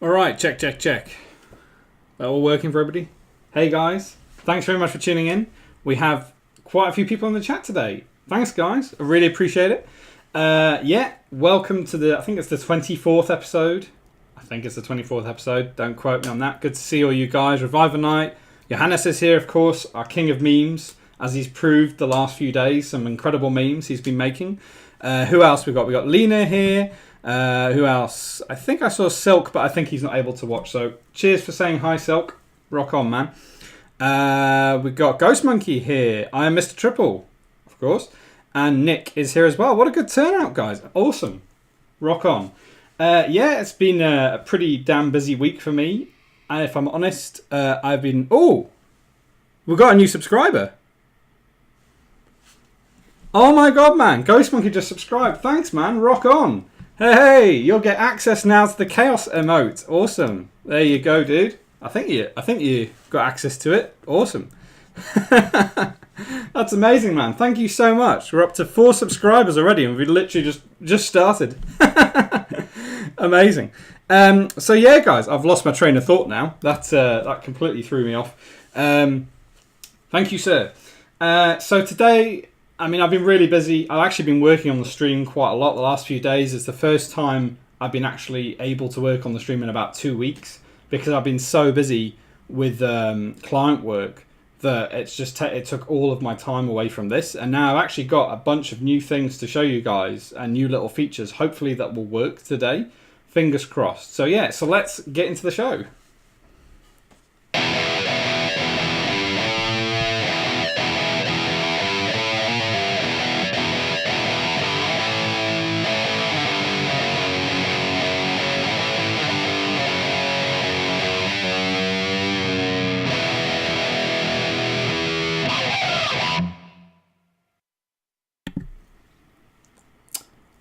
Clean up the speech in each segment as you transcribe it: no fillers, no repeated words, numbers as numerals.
All right, check. That all working for everybody? Hey guys, thanks very much for tuning in. We have quite a few people in the chat today. Thanks guys, I really appreciate it. Welcome to I think it's the 24th episode. Don't quote me on that. Good to see all you guys. Reviver Night. Johannes is here, of course, our king of memes, as he's proved the last few days. Some incredible memes he's been making. Who else we got? We got Lena here. Who else? I think I saw Silk, but I think he's not able to watch. So cheers for saying hi, Silk. Rock on, man. We've got Ghost Monkey here. I am Mr. Triple, of course. And Nick is here as well. What a good turnout, guys. Awesome. Rock on. It's been a pretty damn busy week for me. And if I'm honest, I've been... Oh! We've got a new subscriber. Oh my god, man. Ghost Monkey just subscribed. Thanks, man. Rock on. Hey, you'll get access now to the Chaos emote. Awesome. There you go, dude. I think you got access to it. Awesome. That's amazing, man. Thank you so much. We're up to 4 subscribers already, and we literally just started. Amazing. So yeah, guys, I've lost my train of thought now. That completely threw me off. Thank you, sir. So today, I mean, I've been really busy. I've actually been working on the stream quite a lot the last few days. It's the first time I've been actually able to work on the stream in about 2 weeks because I've been so busy with client work that it's just it took all of my time away from this. And now I've actually got a bunch of new things to show you guys and new little features, hopefully that will work today. Fingers crossed. So yeah, so let's get into the show.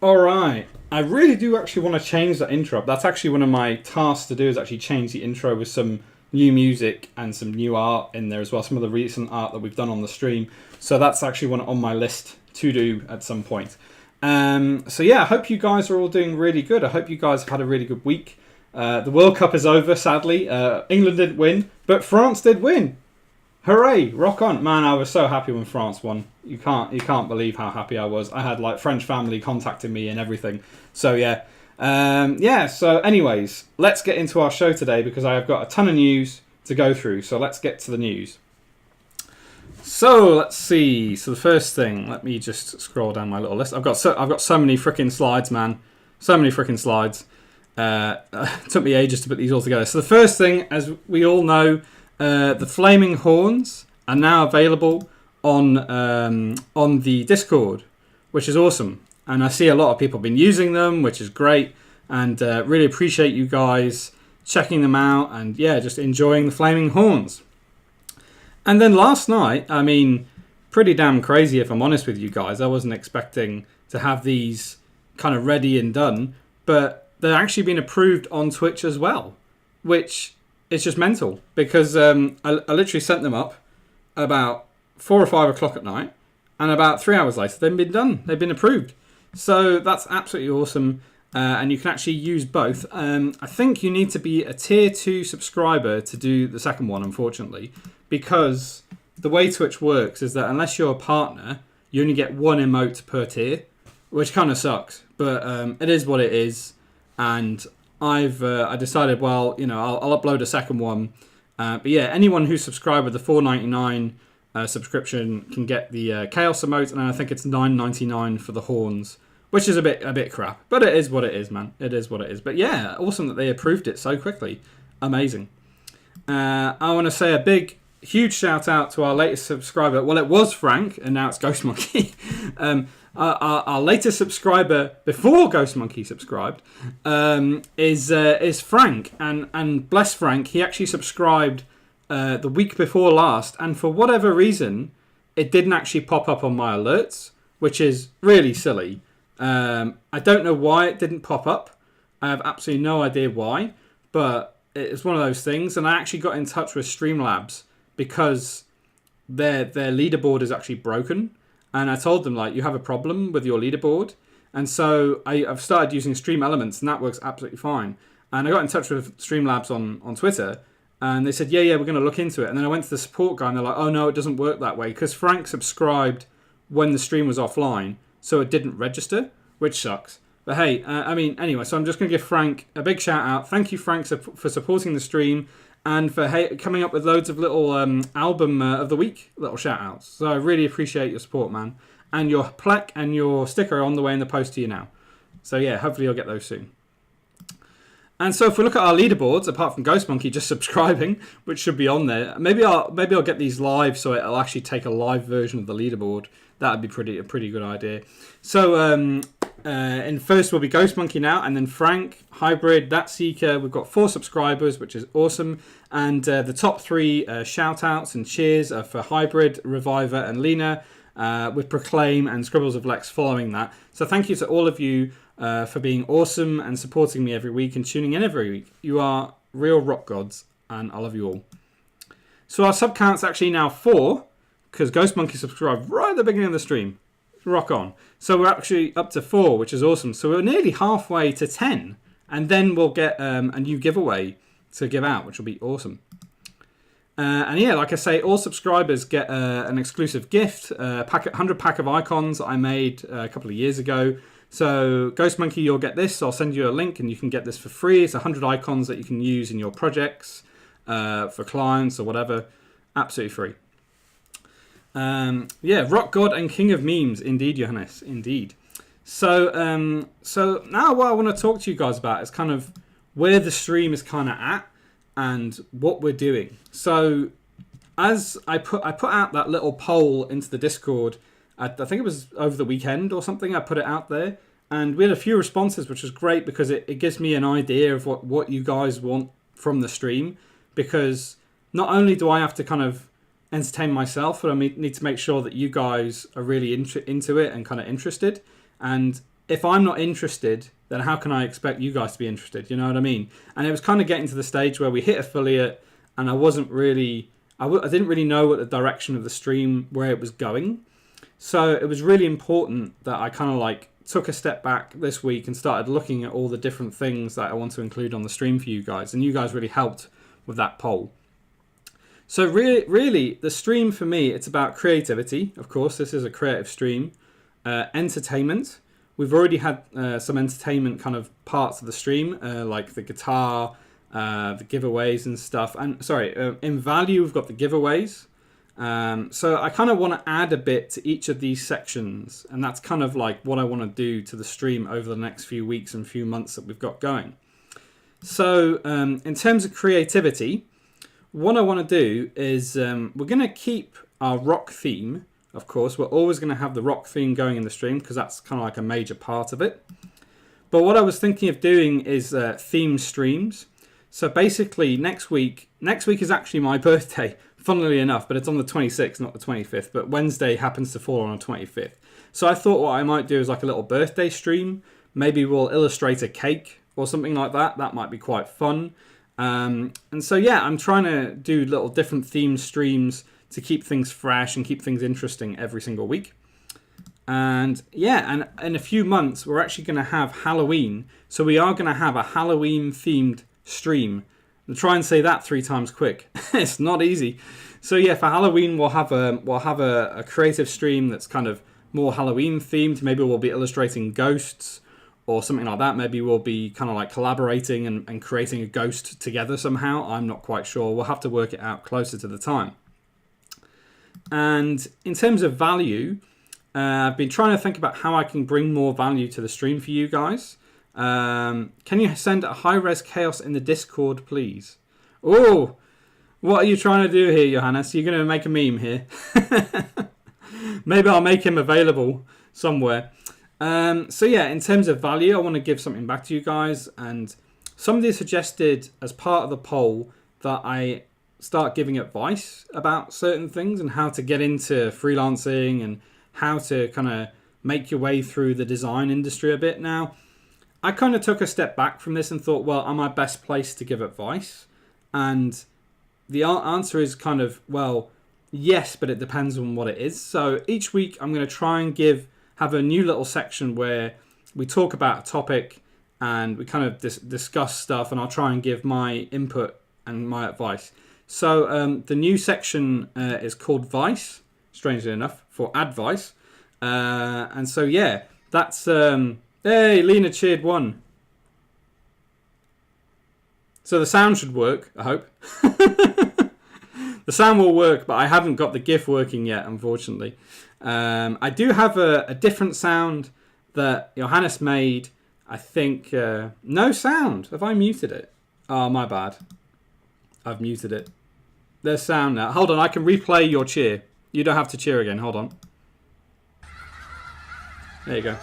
Alright, I really do actually want to change that intro up. That's actually one of my tasks to do, is actually change the intro with some new music and some new art in there as well. Some of the recent art that we've done on the stream. So that's actually one on my list to do at some point. So yeah, I hope you guys are all doing really good. I hope you guys have had a really good week. The World Cup is over, sadly. England didn't win, but France did win. Hooray! Rock on, man! I was so happy when France won. You can't believe how happy I was. I had like French family contacting me and everything. So yeah, So anyways, let's get into our show today because I have got a ton of news to go through. So let's get to the news. So let's see. So the first thing, let me just scroll down my little list. I've got so many freaking slides, man. So many freaking slides. Took me ages to put these all together. So the first thing, as we all know. The flaming horns are now available on the Discord, which is awesome. And I see a lot of people have been using them, which is great. And really appreciate you guys checking them out and, yeah, just enjoying the flaming horns. And then last night, I mean, pretty damn crazy if I'm honest with you guys. I wasn't expecting to have these kind of ready and done. But they're actually been approved on Twitch as well, which... It's just mental because I literally sent them up about 4 or 5 o'clock at night, and about 3 hours later they've been done. They've been approved. So that's absolutely awesome, and you can actually use both. I think you need to be a tier 2 subscriber to do the second one, unfortunately, because the way Twitch works is that unless you're a partner, you only get 1 emote per tier, which kind of sucks, but it is what it is, and I decided, well, you know, I'll upload a second one. But yeah, anyone who's subscribed with the $4.99 subscription can get the Chaos emote, and I think it's $9.99 for the horns, which is a bit crap. But it is what it is, man. It is what it is. But yeah, awesome that they approved it so quickly. Amazing. I want to say a big, huge shout out to our latest subscriber. Well, it was Frank, and now it's Ghost Monkey. Our latest subscriber before Ghost Monkey subscribed is Frank, and bless Frank, he actually subscribed the week before last, and for whatever reason, it didn't actually pop up on my alerts, which is really silly. I don't know why it didn't pop up. I have absolutely no idea why, but it's one of those things. And I actually got in touch with Streamlabs because their leaderboard is actually broken. And I told them, like, you have a problem with your leaderboard. And so I've started using Stream Elements, and that works absolutely fine. And I got in touch with Streamlabs on Twitter, and they said, yeah, we're going to look into it. And then I went to the support guy, and they're like, oh, no, it doesn't work that way, because Frank subscribed when the stream was offline, so it didn't register, which sucks. But hey, anyway, so I'm just going to give Frank a big shout out. Thank you, Frank, for supporting the stream and for coming up with loads of little album of the week little shout outs. So I really appreciate your support, man. And your plaque and your sticker are on the way in the post to you now. So yeah, hopefully you'll get those soon. And so if we look at our leaderboards, apart from Ghost Monkey just subscribing, which should be on there, maybe I'll get these live so it'll actually take a live version of the leaderboard. That would be a pretty good idea. So in first will be Ghost Monkey now, and then Frank, Hybrid, That Seeker. We've got 4 subscribers, which is awesome. And the top 3 shout outs and cheers are for Hybrid, Reviver, and Lena, with Proclaim and Scribbles of Lex following that. So thank you to all of you for being awesome and supporting me every week and tuning in every week. You are real rock gods, and I love you all. So our sub count's actually now 4, because Ghost Monkey subscribed right at the beginning of the stream. Rock on. So we're actually up to 4, which is awesome. So we're nearly halfway to 10, and then we'll get a new giveaway to give out, which will be awesome. And yeah, like I say, all subscribers get an exclusive gift, 100 pack of icons I made a couple of years ago. So Ghost Monkey, you'll get this. I'll send you a link and you can get this for free. It's 100 icons that you can use in your projects for clients or whatever. Absolutely free. Yeah, Rock God and King of Memes. Indeed, Johannes. Indeed. So now what I want to talk to you guys about is kind of where the stream is kind of at and what we're doing. So as I put out that little poll into the Discord, I think it was over the weekend or something, I put it out there, and we had a few responses, which was great because it gives me an idea of what you guys want from the stream, because not only do I have to kind of entertain myself, but I need to make sure that you guys are really into it and kind of interested. And if I'm not interested, then how can I expect you guys to be interested? You know what I mean? And it was kind of getting to the stage where we hit affiliate, and I wasn't really, I didn't really know what the direction of the stream, where it was going. So it was really important that I kind of like took a step back this week and started looking at all the different things that I want to include on the stream for you guys. And you guys really helped with that poll. So really, the stream for me, it's about creativity. Of course, this is a creative stream. Entertainment. We've already had some entertainment kind of parts of the stream, like the guitar, the giveaways and stuff. And sorry, in value, we've got the giveaways. So I kind of want to add a bit to each of these sections, and that's kind of like what I want to do to the stream over the next few weeks and few months that we've got going. So in terms of creativity, what I want to do is we're going to keep our rock theme. Of course, we're always going to have the rock theme going in the stream because that's kind of like a major part of it. But what I was thinking of doing is theme streams. So basically next week is actually my birthday, funnily enough, but it's on the 26th, not the 25th. But Wednesday happens to fall on the 25th. So I thought what I might do is like a little birthday stream. Maybe we'll illustrate a cake or something like that. That might be quite fun. And so, yeah, I'm trying to do little different theme streams to keep things fresh and keep things interesting every single week. And yeah, and in a few months, we're actually going to have Halloween. So we are going to have a Halloween themed stream. I'll try and say that 3 times quick. It's not easy. So yeah, for Halloween, we'll have a creative stream that's kind of more Halloween themed. Maybe we'll be illustrating ghosts or something like that. Maybe we'll be kind of like collaborating and creating a ghost together somehow. I'm not quite sure. We'll have to work it out closer to the time. And in terms of value, I've been trying to think about how I can bring more value to the stream for you guys. Can you send a high-res chaos in the Discord, please? Oh, what are you trying to do here, Johannes? You're going to make a meme here. Maybe I'll make him available somewhere. So yeah, in terms of value, I want to give something back to you guys. And somebody suggested as part of the poll that I start giving advice about certain things and how to get into freelancing and how to kind of make your way through the design industry a bit. Now, I kind of took a step back from this and thought, well, am I best placed to give advice? And the answer is kind of, well, yes, but it depends on what it is. So each week I'm going to try and have a new little section where we talk about a topic and we kind of discuss stuff, and I'll try and give my input and my advice. So the new section is called Vice, strangely enough, for advice. And so, yeah, that's... hey, Lena cheered 1. So the sound should work, I hope. The sound will work, but I haven't got the GIF working yet, unfortunately. I do have a different sound that Johannes made. I think... no sound. Have I muted it? Oh, my bad. I've muted it. There's sound now. Hold on, I can replay your cheer. You don't have to cheer again. Hold on. There you go.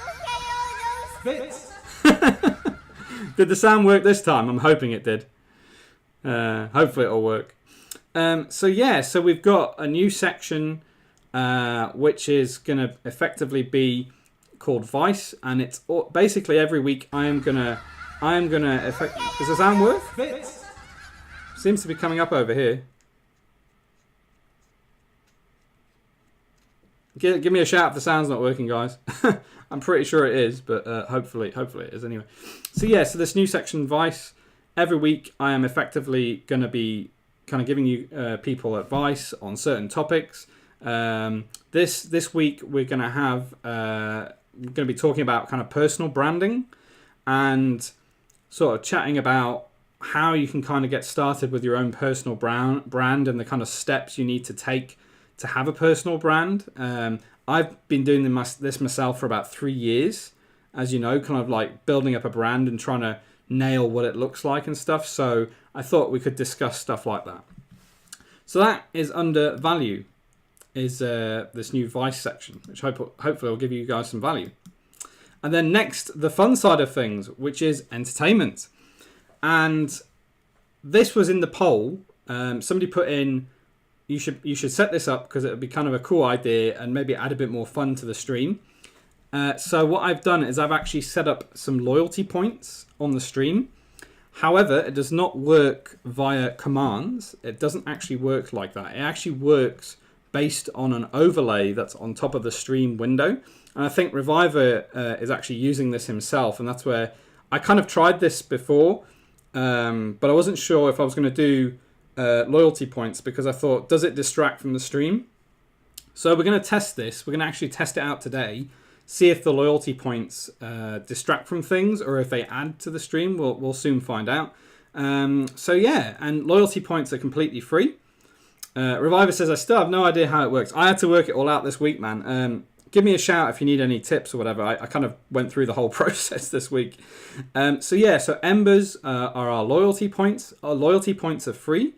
Did the sound work this time? I'm hoping it did. Hopefully it'll work. So yeah, so we've got a new section which is going to effectively be called Vice, and it's basically every week I am gonna does the sound work? Seems to be coming up over here. Give me a shout if the sound's not working, guys. I'm pretty sure it is, but hopefully it is anyway. So yeah, so this new section, Vice, every week I am effectively going to be kind of giving you people advice on certain topics. This week we're going to have we're going to be talking about kind of personal branding and sort of chatting about how you can kind of get started with your own personal brand and the kind of steps you need to take to have a personal brand. I've been doing this myself for about 3 years, as you know, kind of like building up a brand and trying to nail what it looks like and stuff. So I thought we could discuss stuff like that. So that is under value, is this new Vice section, which hopefully will give you guys some value. And then next, the fun side of things, which is entertainment. And this was in the poll. Somebody put in, you should set this up because it would be kind of a cool idea and maybe add a bit more fun to the stream. So what I've done is I've actually set up some loyalty points on the stream. However, it does not work via commands. It doesn't actually work like that. It actually works based on an overlay that's on top of the stream window. And I think Reviver is actually using this himself. And that's where I kind of tried this before, but I wasn't sure if I was going to do loyalty points because I thought, does it distract from the stream? So we're going to test this. We're going to actually test it out today. See if the loyalty points distract from things or if they add to the stream. We'll soon find out. So yeah, and loyalty points are completely free. Reviver says, I still have no idea how it works. I had to work it all out this week, man. Give me a shout if you need any tips or whatever. I kind of went through the whole process this week. So yeah, so Embers are our loyalty points. Our loyalty points are free,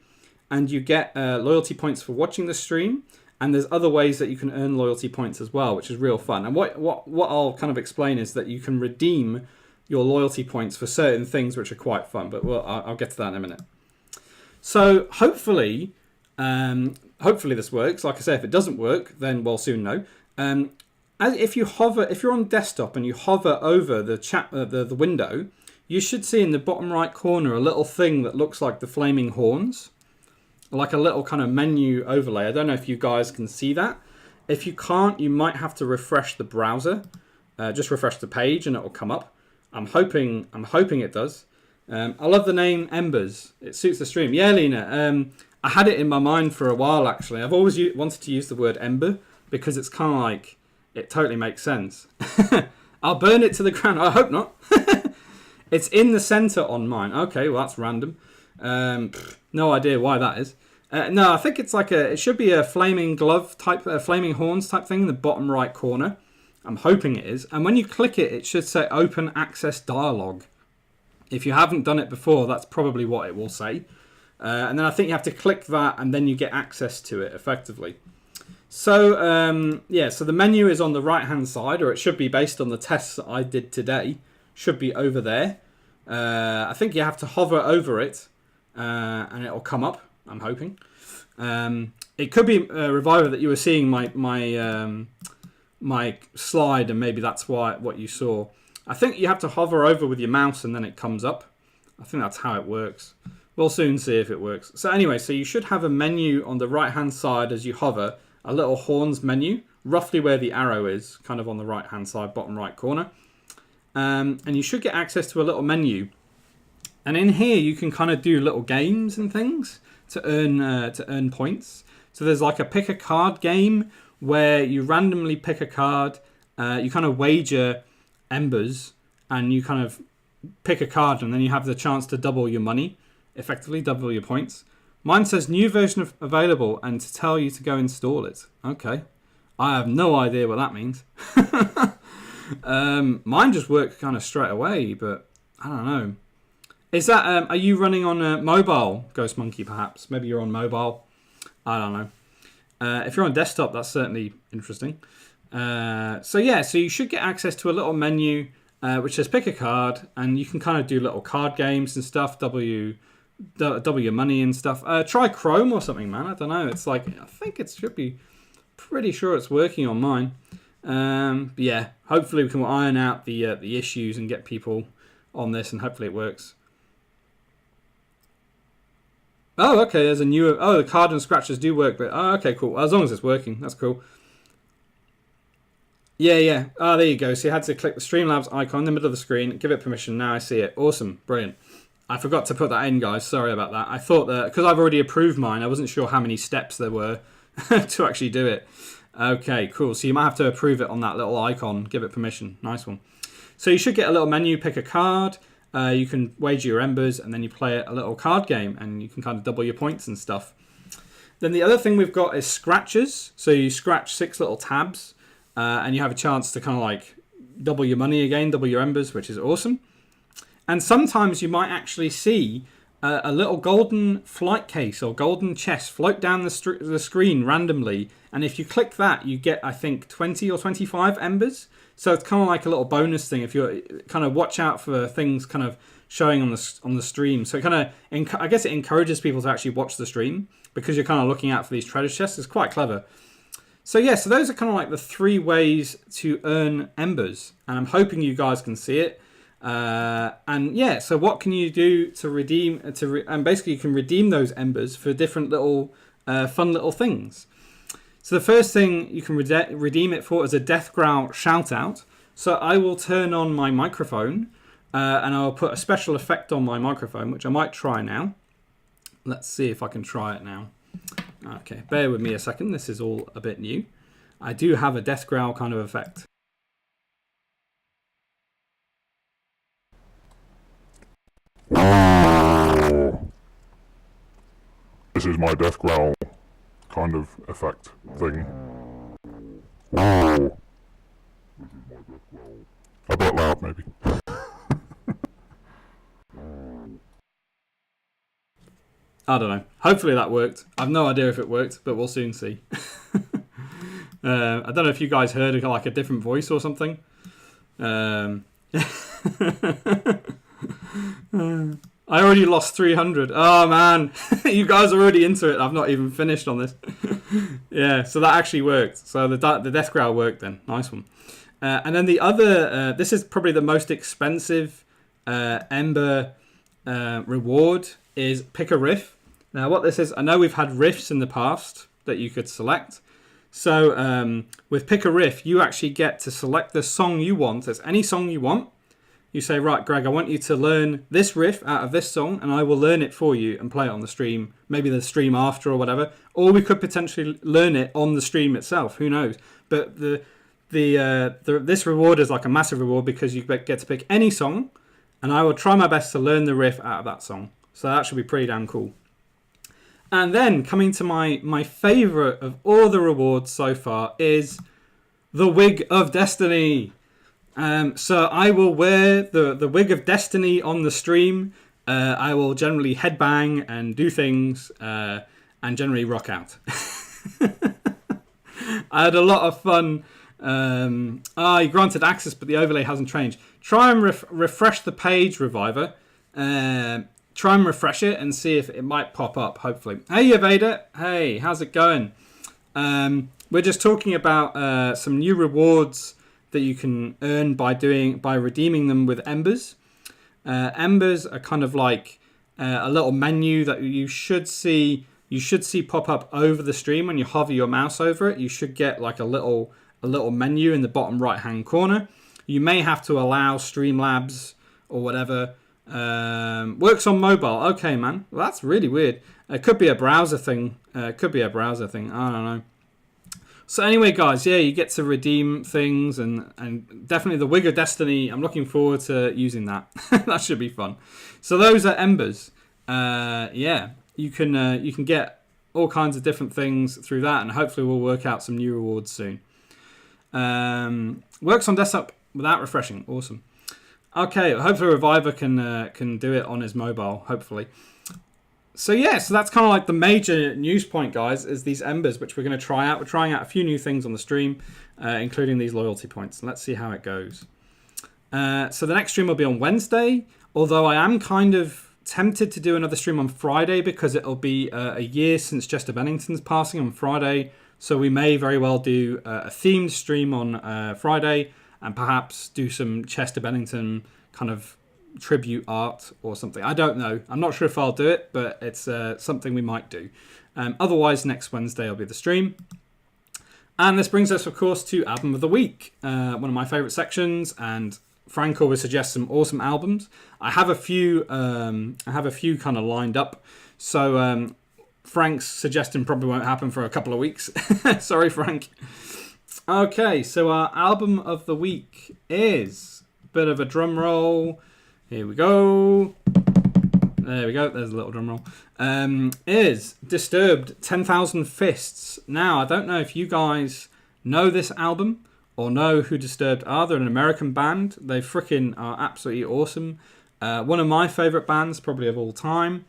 and you get loyalty points for watching the stream. And there's other ways that you can earn loyalty points as well, which is real fun. And what I'll kind of explain is that you can redeem your loyalty points for certain things, which are quite fun. But I'll get to that in a minute. So hopefully this works. Like I say, if it doesn't work, then we'll soon know. If you're on desktop and you hover over the window, you should see in the bottom right corner a little thing that looks like the flaming horns, like a little kind of menu overlay. I don't know if you guys can see that. If you can't, you might have to refresh the browser. Just refresh the page and it will come up. I'm hoping it does. I love the name Embers. It suits the stream. Yeah, Lena. I had it in my mind for a while, actually. I've always wanted to use the word ember because it's kind of like, it totally makes sense. I'll burn it to the ground. I hope not. It's in the center on mine. Okay, well, that's random. No idea why that is. No, I think it's like it should be a flaming glove type, flaming horns type thing in the bottom right corner. I'm hoping it is. And when you click it, it should say open access dialog. If you haven't done it before, that's probably what it will say. And then I think you have to click that and then you get access to it effectively. So, yeah, so the menu is on the right-hand side, or it should be based on the tests that I did today. Should be over there. I think you have to hover over it and it'll come up, I'm hoping. It could be Reviver that you were seeing my slide and maybe that's what you saw. I think you have to hover over with your mouse and then it comes up. I think that's how it works. We'll soon see if it works. So anyway, so you should have a menu on the right-hand side as you hover, a little horns menu, roughly where the arrow is, kind of on the right-hand side, bottom right corner. and you should get access to a little menu. And in here, you can kind of do little games and things to earn points. So there's like a pick a card game where you randomly pick a card. You kind of wager embers, and you kind of pick a card, and then you have the chance to double your money, effectively double your points. Mine says new version available, and to tell you to go install it. Okay, I have no idea what that means. Mine just worked kind of straight away, but I don't know. Is that are you running on mobile, Ghost Monkey? Perhaps maybe you're on mobile. I don't know. If you're on desktop, that's certainly interesting. So you should get access to a little menu which says pick a card, and you can kind of do little card games and stuff, double your money and stuff. Try Chrome or something, man. I don't know. It's like, I think it should be, pretty sure it's working on mine. But yeah, hopefully we can iron out the issues and get people on this, and hopefully it works. Oh, okay, there's a new... Oh, the card and scratches do work, but... Oh, okay, cool. As long as it's working, that's cool. Yeah. Oh, there you go. So you had to click the Streamlabs icon in the middle of the screen, give it permission. Now I see it. Awesome. Brilliant. I forgot to put that in, guys. Sorry about that. I thought that... Because I've already approved mine, I wasn't sure how many steps there were to actually do it. Okay, cool. So you might have to approve it on that little icon. Give it permission. Nice one. So you should get a little menu, pick a card. You can wager your embers, and then you play a little card game, and you can kind of double your points and stuff. Then the other thing we've got is scratches. So you scratch 6 little tabs, and you have a chance to kind of like double your money again, double your embers, which is awesome. And sometimes you might actually see a little golden flight case or golden chest float down the screen randomly. And if you click that, you get, I think, 20 or 25 embers. So it's kind of like a little bonus thing if you're kind of watch out for things kind of showing on the stream. So it kind of, I guess it encourages people to actually watch the stream because you're kind of looking out for these treasure chests. It's quite clever. So yeah, so those are kind of like the 3 ways to earn embers. And I'm hoping you guys can see it. And yeah, so what can you do to redeem, and basically you can redeem those embers for different little fun little things. So the first thing you can redeem it for is a Death Growl shout out. So I will turn on my microphone and I'll put a special effect on my microphone, which I might try now. Let's see if I can try it now. Okay, bear with me a second. This is all a bit new. I do have a Death Growl kind of effect. This is my Death Growl kind of effect thing. This is my Death Growl. A bit loud, maybe. I don't know. Hopefully that worked. I've no idea if it worked, but we'll soon see. I don't know if you guys heard like a different voice or something. I already lost 300. Oh man, you guys are already into it. I've not even finished on this. Yeah, so that actually worked. So the Death Growl worked then. Nice one. And then the other, this is probably the most expensive Ember reward, is pick a riff. Now what this is, I know we've had riffs in the past that you could select. So with pick a riff, you actually get to select the song you want. It's any song you want. You say, right, Greg, I want you to learn this riff out of this song, and I will learn it for you and play it on the stream, maybe the stream after or whatever. Or we could potentially learn it on the stream itself. Who knows? But this reward is like a massive reward because you get to pick any song, and I will try my best to learn the riff out of that song. So that should be pretty damn cool. And then coming to my favourite of all the rewards so far is the Wig of Destiny. So I will wear the Wig of Destiny on the stream. I will generally headbang and do things and generally rock out. I had a lot of fun. You granted access, but the overlay hasn't changed. Try and refresh the page, Reviver. Try and refresh it and see if it might pop up, hopefully. Hey, Evader. Hey, how's it going? We're just talking about some new rewards that you can earn by redeeming them with Embers. Embers are kind of like a little menu that you should see pop up over the stream when you hover your mouse over it. You should get like a little menu in the bottom right hand corner. You may have to allow Streamlabs or whatever. Works on mobile. Okay, man. Well, that's really weird. It could be a browser thing. I don't know. So anyway, guys, yeah, you get to redeem things, and definitely the Wig of Destiny. I'm looking forward to using that. That should be fun. So those are Embers. Yeah, you can get all kinds of different things through that, and hopefully we'll work out some new rewards soon. Works on desktop without refreshing. Awesome. Okay, hopefully Reviver can do it on his mobile. Hopefully. So yeah, so that's kind of like the major news point, guys, is these Embers, which we're going to try out. We're trying out a few new things on the stream, including these loyalty points. Let's see how it goes. So the next stream will be on Wednesday, although I am kind of tempted to do another stream on Friday because it'll be a year since Chester Bennington's passing on Friday. So we may very well do a themed stream on Friday and perhaps do some Chester Bennington kind of tribute art or something. I don't know. I'm not sure if I'll do it, but it's something we might do. Otherwise, next Wednesday will be the stream. And this brings us, of course, to Album of the Week, one of my favourite sections. And Frank always suggests some awesome albums. I have a few kind of lined up. So Frank's suggestion probably won't happen for a couple of weeks. Sorry, Frank. Okay, so our Album of the Week is a bit of a drum roll. Here we go. There we go. There's a little drum roll. Is Disturbed 10,000 Fists. Now, I don't know if you guys know this album or know who Disturbed are. They're an American band. They freaking are absolutely awesome. One of my favourite bands, probably of all time.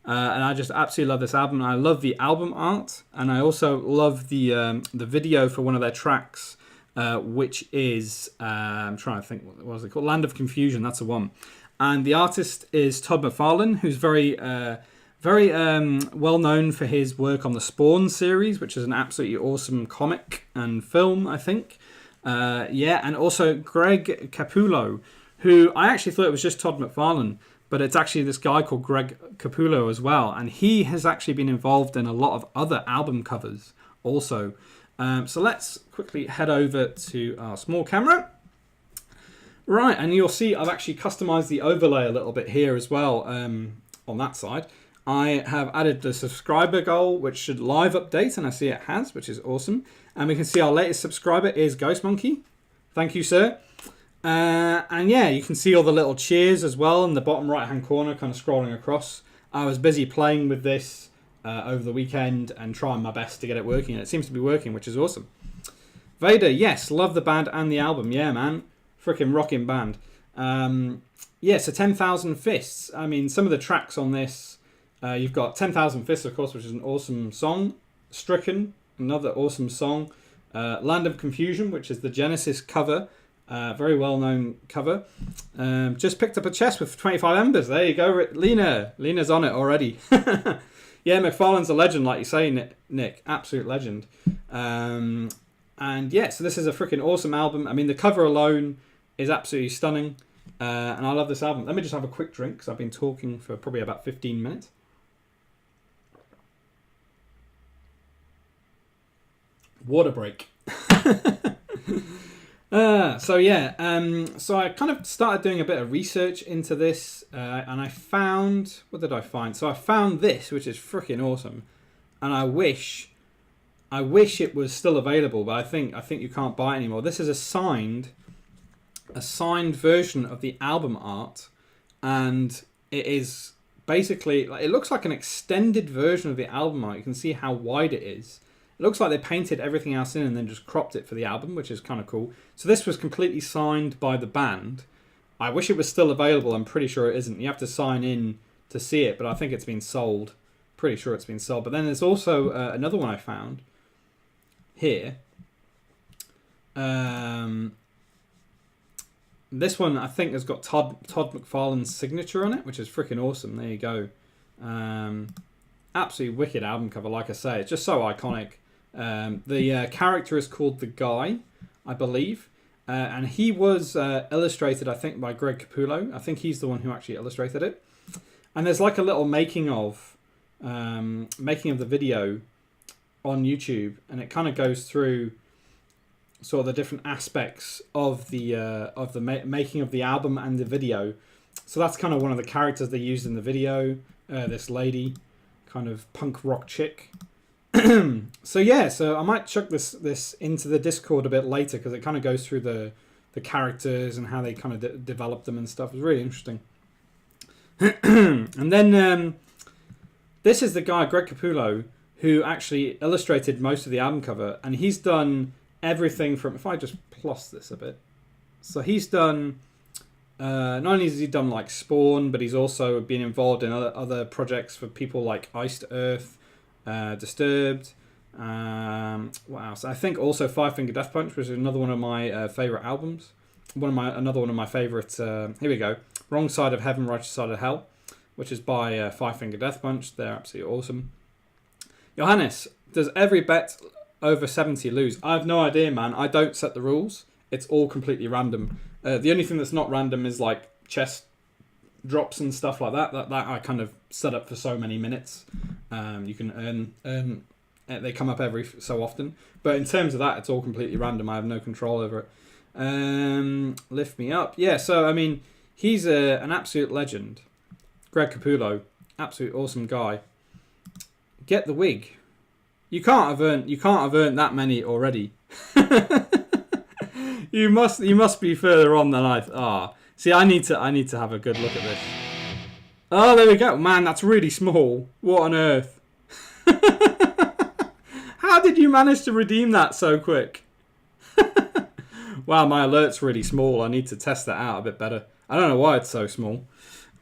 And I just absolutely love this album. I love the album art. And I also love the video for one of their tracks, which is, I'm trying to think, what was it called? Land of Confusion. That's the one. And the artist is Todd McFarlane, who's very well known for his work on the Spawn series, which is an absolutely awesome comic and film, I think. And also Greg Capullo, who I actually thought it was just Todd McFarlane, but it's actually this guy called Greg Capullo as well. And he has actually been involved in a lot of other album covers also. So let's quickly head over to our small camera. Right, and you'll see I've actually customized the overlay a little bit here as well on that side. I have added the subscriber goal, which should live update, and I see it has, which is awesome. And we can see our latest subscriber is Ghost Monkey. Thank you, sir. And yeah, you can see all the little cheers as well in the bottom right-hand corner, kind of scrolling across. I was busy playing with this over the weekend and trying my best to get it working, and it seems to be working, which is awesome. Vader, yes, love the band and the album. Yeah, man. Freaking rocking band. So 10,000 Fists. I mean, some of the tracks on this, you've got 10,000 Fists, of course, which is an awesome song. Stricken, another awesome song. Land of Confusion, which is the Genesis cover. Very well-known cover. Just picked up a chest with 25 Embers. There you go, Lena. Lena's on it already. Yeah, McFarlane's a legend, like you say, Nick. Absolute legend. And yeah, so this is a freaking awesome album. I mean, the cover alone is absolutely stunning. And I love this album. Let me just have a quick drink because I've been talking for probably about 15 minutes. Water break. So I kind of started doing a bit of research into this, and I found, what did I find? So I found this, which is freaking awesome, and I wish it was still available, but I think you can't buy it anymore. This is a signed version of the album art, and it is basically, it looks like an extended version of the album art. You can see how wide it is. It looks like they painted everything else in and then just cropped it for the album, which is kind of cool. So this was completely signed by the band. I wish it was still available. I'm pretty sure it isn't. You have to sign in to see it, but I think it's been sold. Pretty sure it's been sold. But then there's also another one I found here. This one I think has got Todd McFarlane's signature on it, which is freaking awesome. There you go. Absolutely wicked album cover, like I say. It's just so iconic. The character is called The Guy, I believe. And he was illustrated, I think, by Greg Capullo. I think he's the one who actually illustrated it. And there's like a little making of the video on YouTube. And it kind of goes through sort of the different aspects of the making of the album and the video. So that's kind of one of the characters they used in the video. This lady, kind of punk rock chick. So yeah, so I might chuck this into the Discord a bit later because it kind of goes through the characters and how they kind of develop them and stuff. It's really interesting. And then this is the guy, Greg Capullo, who actually illustrated most of the album cover, and he's done everything from, if I just plus this a bit, so he's done, not only has he done like Spawn, but he's also been involved in other projects for people like Iced Earth, Disturbed, what else? I think also Five Finger Death Punch, which is another one of my favourite albums. Another one of my favourite, here we go, Wrong Side of Heaven, Right Side of Hell, which is by Five Finger Death Punch. They're absolutely awesome. Johannes, does every bet over 70 lose? I have no idea, man. I don't set the rules. It's all completely random. The only thing that's not random is like chest drops and stuff like that. That I kind of set up for so many minutes. You can earn. They come up every so often. But in terms of that, it's all completely random. I have no control over it. Lift me up. Yeah, so I mean, he's an absolute legend. Greg Capullo, absolute awesome guy. Get the wig. You can't have earned that many already. you must be further on than I are. See, I need to have a good look at this. Oh, there we go. Man, that's really small. What on earth? How did you manage to redeem that so quick? Wow, my alert's really small. I need to test that out a bit better. I don't know why it's so small.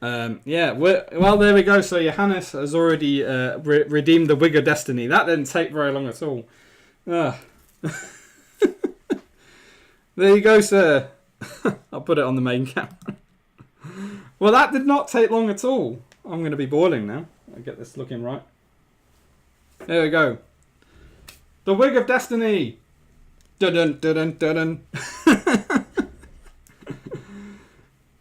Yeah, well, there we go. So Johannes has already redeemed the Wig of Destiny. That didn't take very long at all. There you go, sir. I'll put it on the main camera. Well, that did not take long at all. I'm going to be boiling now. I'll get this looking right. There we go. The Wig of Destiny. Dun dun dun dun.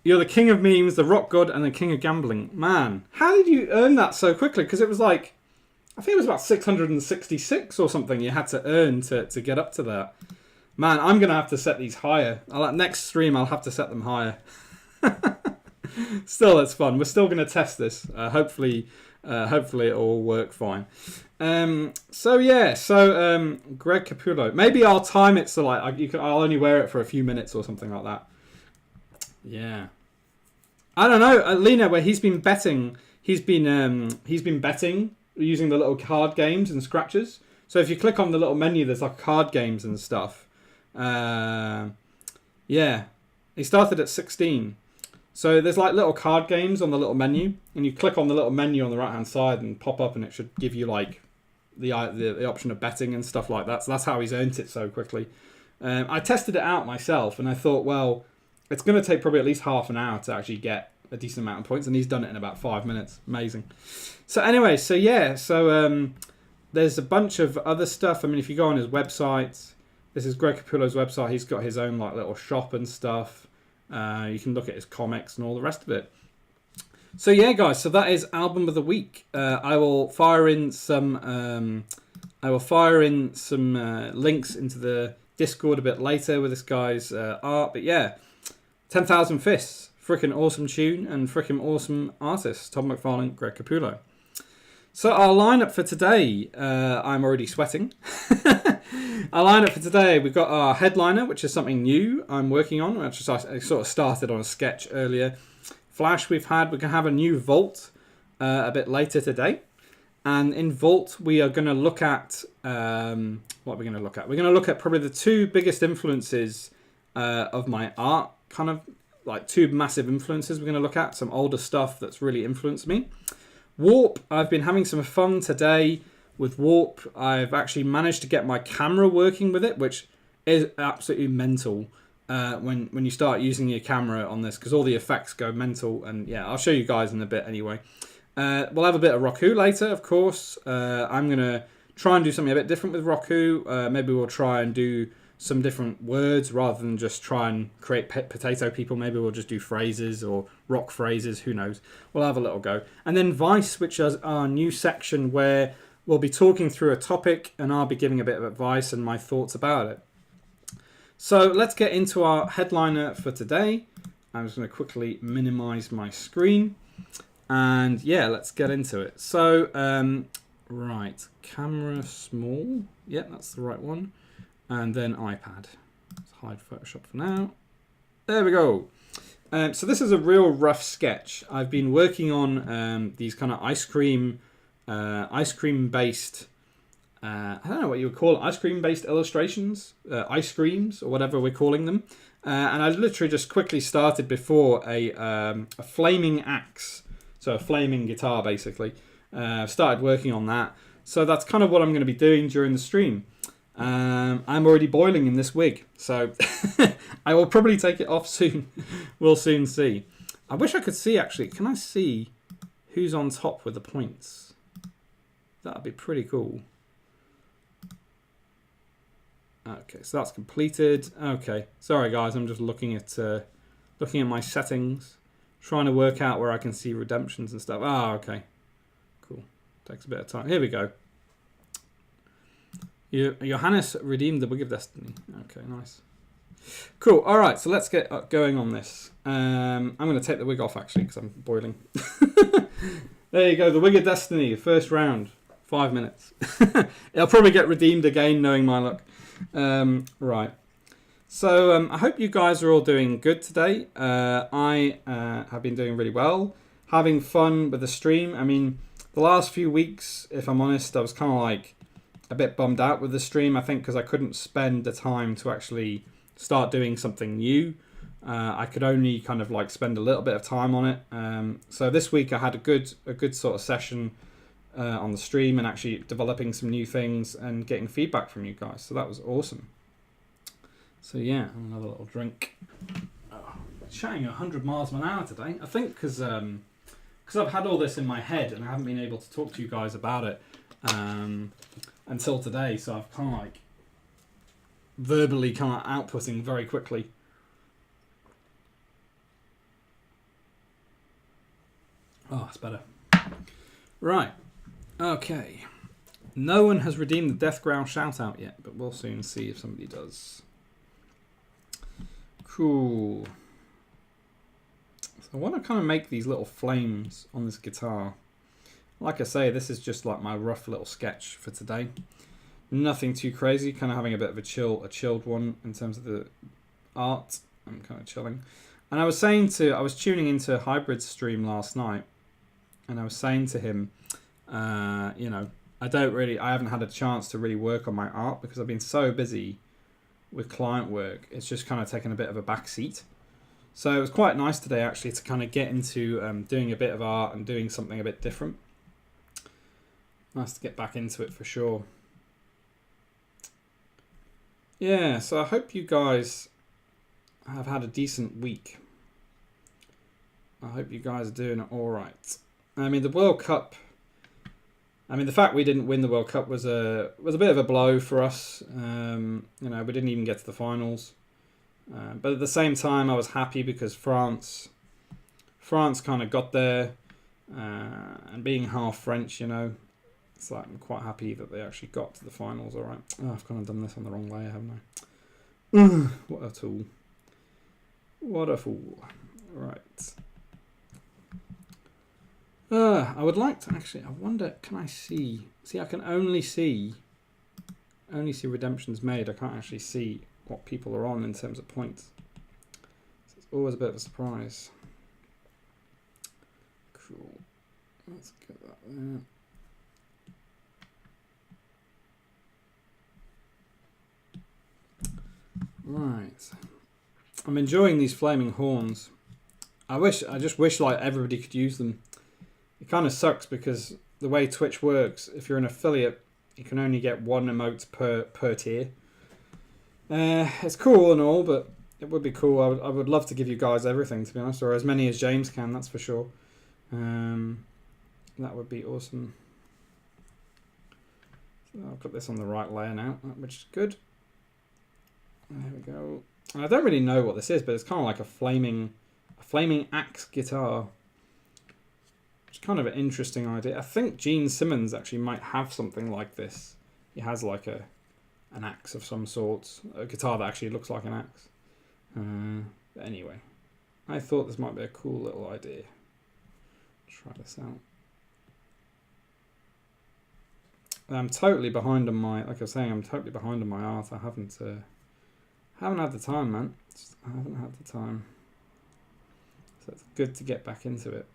You're the king of memes, the rock god, and the king of gambling. Man, how did you earn that so quickly? Because it was like, I think it was about 666 or something you had to earn to get up to that. Man, I'm going to have to set these higher. Next stream, I'll have to set them higher. Still, it's fun. We're still going to test this. Hopefully it will work fine. So Greg Capullo. Maybe I'll time it so like I'll only wear it for a few minutes or something like that. Yeah, I don't know, Lena, where he's been betting. He's been betting using the little card games and scratches. So if you click on the little menu, there's like card games and stuff. Yeah, he started at 16. So there's like little card games on the little menu, and you click on the little menu on the right hand side and pop up, and it should give you like the option of betting and stuff like that. So that's how he's earned it so quickly. I tested it out myself, and I thought, well, it's going to take probably at least half an hour to actually get a decent amount of points, and he's done it in about 5 minutes. Amazing. So anyway, there's a bunch of other stuff. I mean, if you go on his website, this is Greg Capullo's website. He's got his own like little shop and stuff. You can look at his comics and all the rest of it. So yeah, guys. So that is album of the week. I will fire in some links into the Discord a bit later with this guy's art. But yeah. 10,000 Fists, freaking awesome tune and freaking awesome artist, Tom McFarlane, Greg Capullo. So our lineup for today, I'm already sweating. Our lineup for today, we've got our headliner, which is something new I'm working on, which I sort of started on a sketch earlier. Flash, we're going to have a new Vault a bit later today. And in Vault, we are going to look at, what are we going to look at? We're going to look at probably the two biggest influences of my art, kind of like two massive influences we're going to look at, some older stuff that's really influenced me. Warp, I've been having some fun today with Warp. I've actually managed to get my camera working with it, which is absolutely mental when you start using your camera on this, because all the effects go mental. And yeah, I'll show you guys in a bit anyway. We'll have a bit of Roku later, of course. I'm going to try and do something a bit different with Roku. Maybe we'll try and do some different words rather than just try and create potato people. Maybe we'll just do phrases or rock phrases. Who knows? We'll have a little go. And then Vice, which is our new section where we'll be talking through a topic and I'll be giving a bit of advice and my thoughts about it. So let's get into our headliner for today. I'm just going to quickly minimize my screen. And yeah, let's get into it. So, right, camera small. Yeah, that's the right one. And then iPad. Let's hide Photoshop for now. There we go. So this is a real rough sketch. I've been working on these kind of ice cream based. I don't know what you would call it, ice cream based illustrations, ice creams or whatever we're calling them. And I literally just quickly started before a flaming axe, so a flaming guitar basically. Started working on that. So that's kind of what I'm going to be doing during the stream. I'm already boiling in this wig, so I will probably take it off soon. We'll soon see. I wish I could see actually. Can I see who's on top with the points? That'd be pretty cool. Okay, so that's completed. Okay, sorry guys, I'm just looking at my settings, trying to work out where I can see redemptions and stuff. Ah, okay, cool. Takes a bit of time. Here we go. Johannes redeemed the Wig of Destiny. Okay, nice. Cool. All right, so let's get going on this. I'm going to take the wig off actually because I'm boiling. There you go, the Wig of Destiny, first round, 5 minutes. It'll probably get redeemed again, knowing my luck. Right. So I hope you guys are all doing good today. I have been doing really well, having fun with the stream. I mean, the last few weeks, if I'm honest, I was kind of like a bit bummed out with the stream, I think, because I couldn't spend the time to actually start doing something new. I could only kind of like spend a little bit of time on it. So this week I had a good sort of session on the stream and actually developing some new things and getting feedback from you guys. So that was awesome. So yeah, another little drink. Oh, chatting 100 miles an hour today. I think because I've had all this in my head and I haven't been able to talk to you guys about it until today. So I've kind of like verbally kind of outputting very quickly. Oh, that's better. Right. Okay. No one has redeemed the Death Growl shout out yet, but we'll soon see if somebody does. Cool. So I want to kind of make these little flames on this guitar. Like I say, this is just like my rough little sketch for today. Nothing too crazy, kind of having a bit of a chilled one in terms of the art. I'm kind of chilling. And I was tuning into Hybrid's stream last night, and I was saying to him, you know, I haven't had a chance to really work on my art because I've been so busy with client work. It's just kind of taken a bit of a back seat. So it was quite nice today actually to kind of get into doing a bit of art and doing something a bit different. Nice to get back into it for sure. Yeah, so I hope you guys have had a decent week. I hope you guys are doing all right. I mean, the World Cup. I mean, the fact we didn't win the World Cup was a bit of a blow for us. You know, we didn't even get to the finals. But at the same time, I was happy because France kind of got there, and being half French, you know, it's like I'm quite happy that they actually got to the finals. All right. Oh, I've kind of done this on the wrong layer, haven't I? What a tool. What a fool. Right. I would like to actually. I wonder. Can I see? See, I can only see redemptions made. I can't actually see what people are on in terms of points. So it's always a bit of a surprise. Cool. Let's get that there. Right. I'm enjoying these flaming horns. I just wish like everybody could use them. It kind of sucks because the way Twitch works, if you're an affiliate, you can only get one emote per tier. It's cool and all, but it would be cool. I would love to give you guys everything, to be honest, or as many as James can, that's for sure. That would be awesome. So I'll put this on the right layer now, which is good. There we go. I don't really know what this is, but it's kind of like a flaming axe guitar. It's kind of an interesting idea. I think Gene Simmons actually might have something like this. He has like a an axe of some sort, a guitar that actually looks like an axe. But anyway, I thought this might be a cool little idea. Try this out. I'm totally behind on my, like I was saying, I'm totally behind on my art. I haven't had the time, man. I haven't had the time. So it's good to get back into it.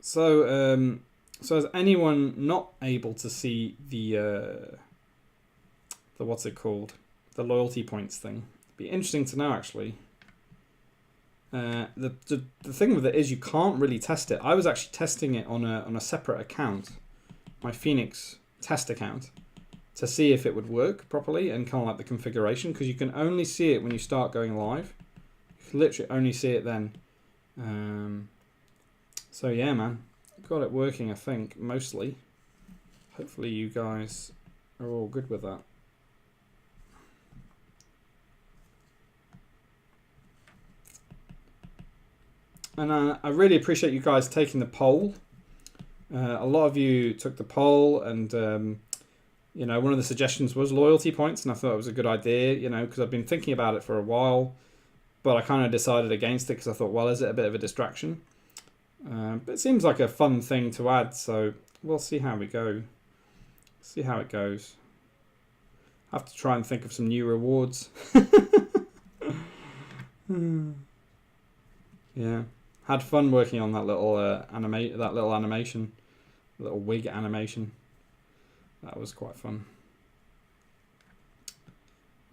So, so is anyone not able to see the what's it called? The loyalty points thing? It'd be interesting to know, actually. The thing with it is you can't really test it. I was actually testing it on a separate account, my Phoenix test account, to see if it would work properly and kind of like the configuration, because you can only see it when you start going live. You can literally only see it then. So yeah, man, got it working, I think, mostly. Hopefully you guys are all good with that. And I really appreciate you guys taking the poll. A lot of you took the poll, and you know, one of the suggestions was loyalty points, and I thought it was a good idea, you know, because I've been thinking about it for a while, but I kind of decided against it because I thought, well, is it a bit of a distraction? But it seems like a fun thing to add, so we'll see how we go. See how it goes. I have to try and think of some new rewards. Yeah, had fun working on that little animation, little wig animation. That was quite fun.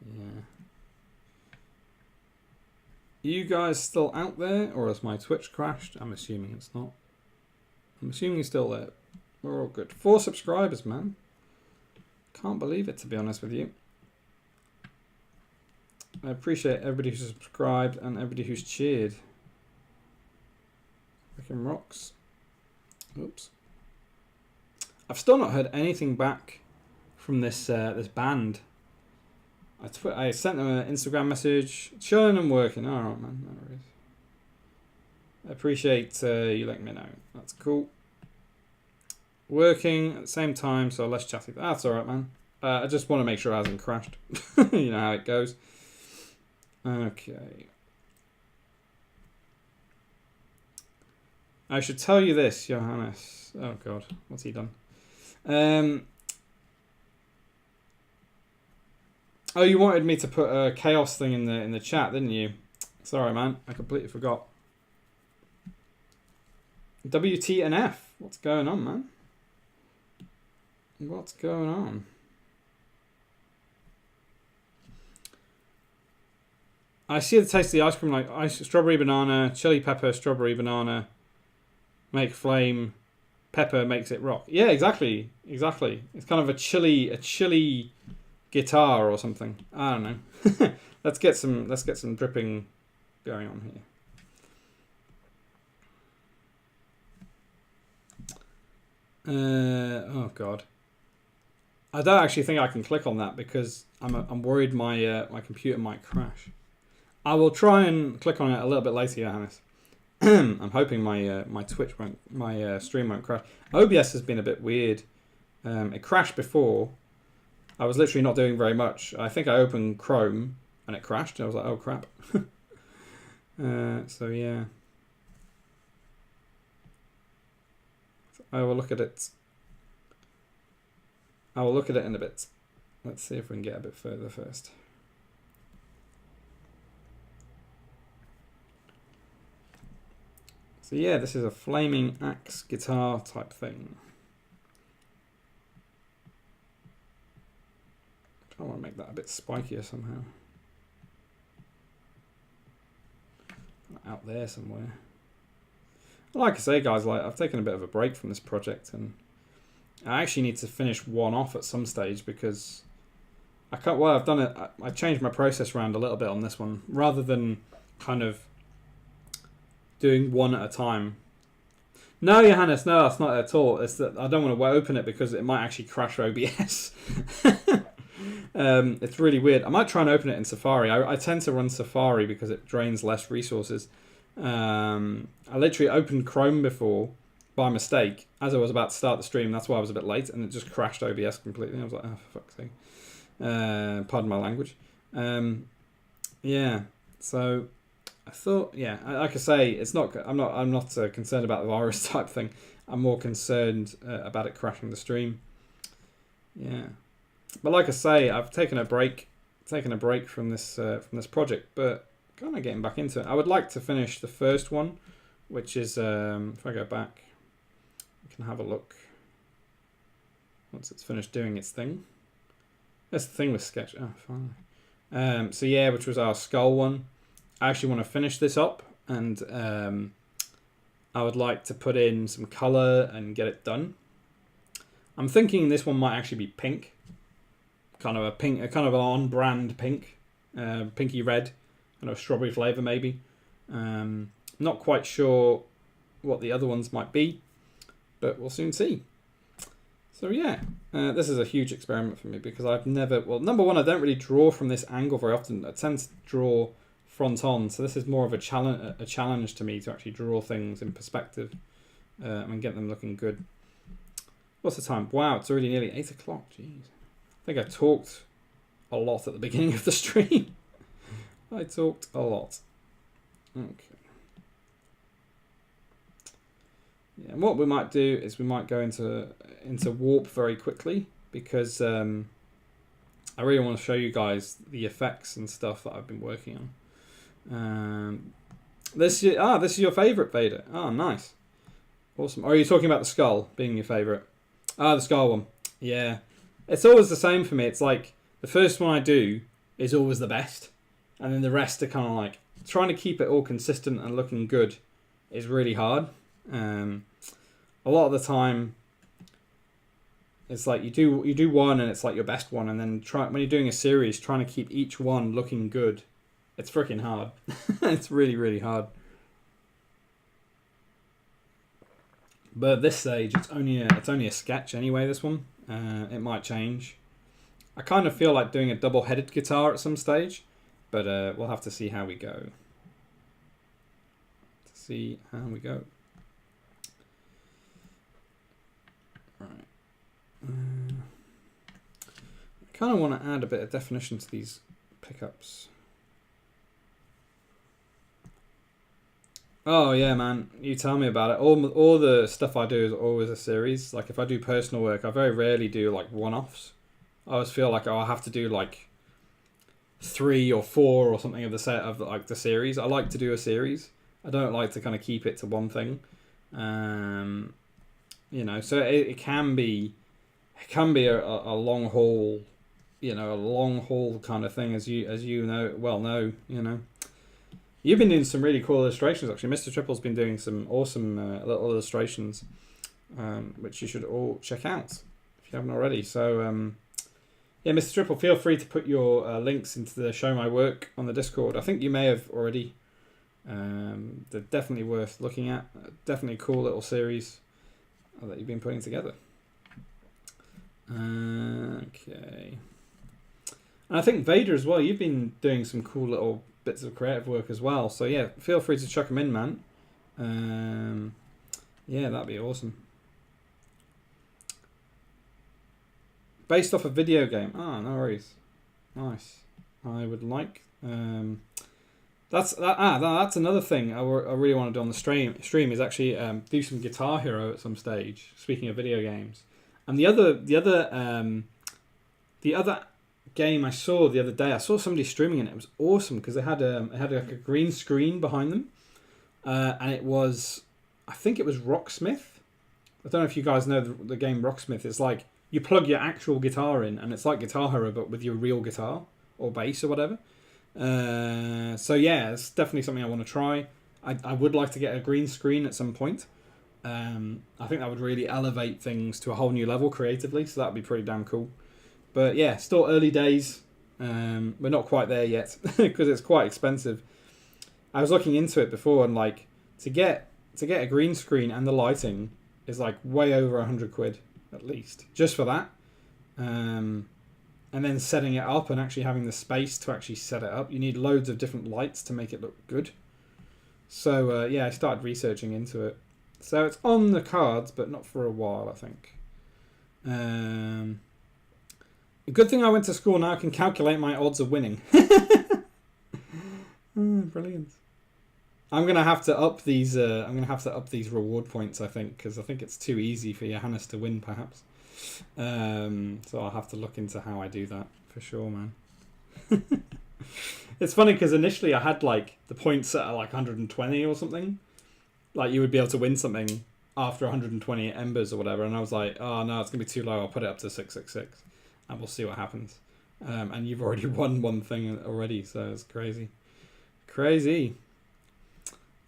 Yeah. You guys still out there, or has my Twitch crashed? I'm assuming it's not. I'm assuming you're still there. We're all good. 4 subscribers, man. Can't believe it, to be honest with you. I appreciate everybody who's subscribed and everybody who's cheered. Freaking rocks. Oops. I've still not heard anything back from this this band. I sent them an Instagram message, showing them working. All right, man. No worries. I appreciate you letting me know. That's cool. Working at the same time, so less chatty. That's all right, man. I just want to make sure it hasn't crashed. You know how it goes. Okay. I should tell you this, Johannes. Oh God, what's he done? Oh, you wanted me to put a chaos thing in the chat, didn't you? Sorry, man. I completely forgot. WTNF. What's going on, man? What's going on? I see the taste of the ice cream like strawberry banana, chili pepper, strawberry banana, make flame, pepper makes it rock. Yeah, exactly. Exactly. It's kind of a chili guitar or something. I don't know. let's get some dripping going on here. Oh God. I don't actually think I can click on that because I'm worried my my computer might crash. I will try and click on it a little bit later, Johannes. I'm hoping my my Twitch won't, my stream won't crash. OBS has been a bit weird. It crashed before. I was literally not doing very much. I think I opened Chrome and it crashed. I was like, oh crap. So yeah. I will look at it. I will look at it in a bit. Let's see if we can get a bit further first. So yeah, this is a flaming axe guitar type thing. I want to make that a bit spikier somehow. Out there somewhere. Like I say, guys, like I've taken a bit of a break from this project, and I actually need to finish one off at some stage because I can't. Well, I've done it. I changed my process around a little bit on this one, rather than kind of doing one at a time. No, Johannes, no, that's not it at all. It's that I don't want to open it because it might actually crash OBS. It's really weird. I might try and open it in Safari. I tend to run Safari because it drains less resources. I literally opened Chrome before by mistake as I was about to start the stream. That's why I was a bit late, and it just crashed OBS completely. I was like, oh, for fuck's sake. Pardon my language. Yeah, so I thought, yeah, like I say, it's not. I'm not concerned about the virus type thing. I'm more concerned about it crashing the stream. Yeah, but like I say, I've taken a break from this project, but kind of getting back into it. I would like to finish the first one, which is if I go back, we can have a look once it's finished doing its thing. That's the thing with Sketch. Oh, fine. So yeah, which was our skull one. I actually want to finish this up, and I would like to put in some color and get it done. I'm thinking this one might actually be pink, kind of an on-brand pink, pinky red, kind of strawberry flavor maybe. Not quite sure what the other ones might be, but we'll soon see. So yeah, this is a huge experiment for me because I've never, well, number one, I don't really draw from this angle very often. I tend to draw front on, so this is more of a challenge to me to actually draw things in perspective and get them looking good. What's the time? Wow, it's already nearly 8 o'clock. Jeez. I think I talked a lot at the beginning of the stream. I talked a lot. Okay. Yeah, and what we might do is we might go into warp very quickly because I really want to show you guys the effects and stuff that I've been working on. This is your favorite, Vader. Oh, nice, awesome. Or are you talking about the skull being your favorite? Ah, the skull one. Yeah, it's always the same for me. It's like the first one I do is always the best, and then the rest are kind of like trying to keep it all consistent and looking good is really hard. A lot of the time it's like you do one and it's like your best one, and then when you're doing a series trying to keep each one looking good, it's freaking hard. It's really, really hard. But at this stage it's only a sketch anyway, this one. It might change. I kind of feel like doing a double-headed guitar at some stage, but we'll have to see how we go. Right. I kind of want to add a bit of definition to these pickups. Oh yeah, man, you tell me about it. All the stuff I do is always a series. Like if I do personal work, I very rarely do like one-offs. I always feel like I have to do like 3 or 4 or something of the set of like the series. I like to do a series. I don't like to kind of keep it to one thing. You know, so it can be a long haul, you know, a long haul kind of thing, as you know. You know, you've been doing some really cool illustrations actually. Mr. Triple's been doing some awesome little illustrations, which you should all check out if you haven't already. So yeah, Mr. Triple, feel free to put your links into the Show My Work on the Discord. I think you may have already. They're definitely worth looking at. Definitely a cool little series that you've been putting together. Okay. And I think Vader as well, you've been doing some cool little bits of creative work as well. So yeah, feel free to chuck them in, man. Yeah, that'd be awesome. Based off a video game. Ah, no worries. Nice. I would like... That's another thing I really want to do on the stream is actually do some Guitar Hero at some stage. Speaking of video games, and the other game I saw the other day, I saw somebody streaming and it was awesome because it had like a green screen behind them, and it was, I think it was Rocksmith. I don't know if you guys know the game Rocksmith. It's like you plug your actual guitar in, and it's like Guitar Hero but with your real guitar or bass or whatever. So yeah, it's definitely something I want to try. I would like to get a green screen at some point. I think that would really elevate things to a whole new level creatively, so that would be pretty damn cool. But yeah, still early days. We're not quite there yet because it's quite expensive. I was looking into it before, and like to get a green screen and the lighting is like way over £100 at least just for that. And then setting it up and actually having the space to actually set it up. You need loads of different lights to make it look good. So yeah, I started researching into it. So it's on the cards, but not for a while, I think. A good thing I went to school. Now I can calculate my odds of winning. Brilliant. I'm gonna have to up these. I'm gonna have to up these reward points, I think, because I think it's too easy for Johannes to win, perhaps. So I'll have to look into how I do that for sure, man. It's funny because initially I had like the points set at like 120 or something. Like you would be able to win something after 120 embers or whatever, and I was like, oh no, it's gonna be too low. I'll put it up to 666, and we'll see what happens. And you've already won one thing already, so it's crazy, crazy.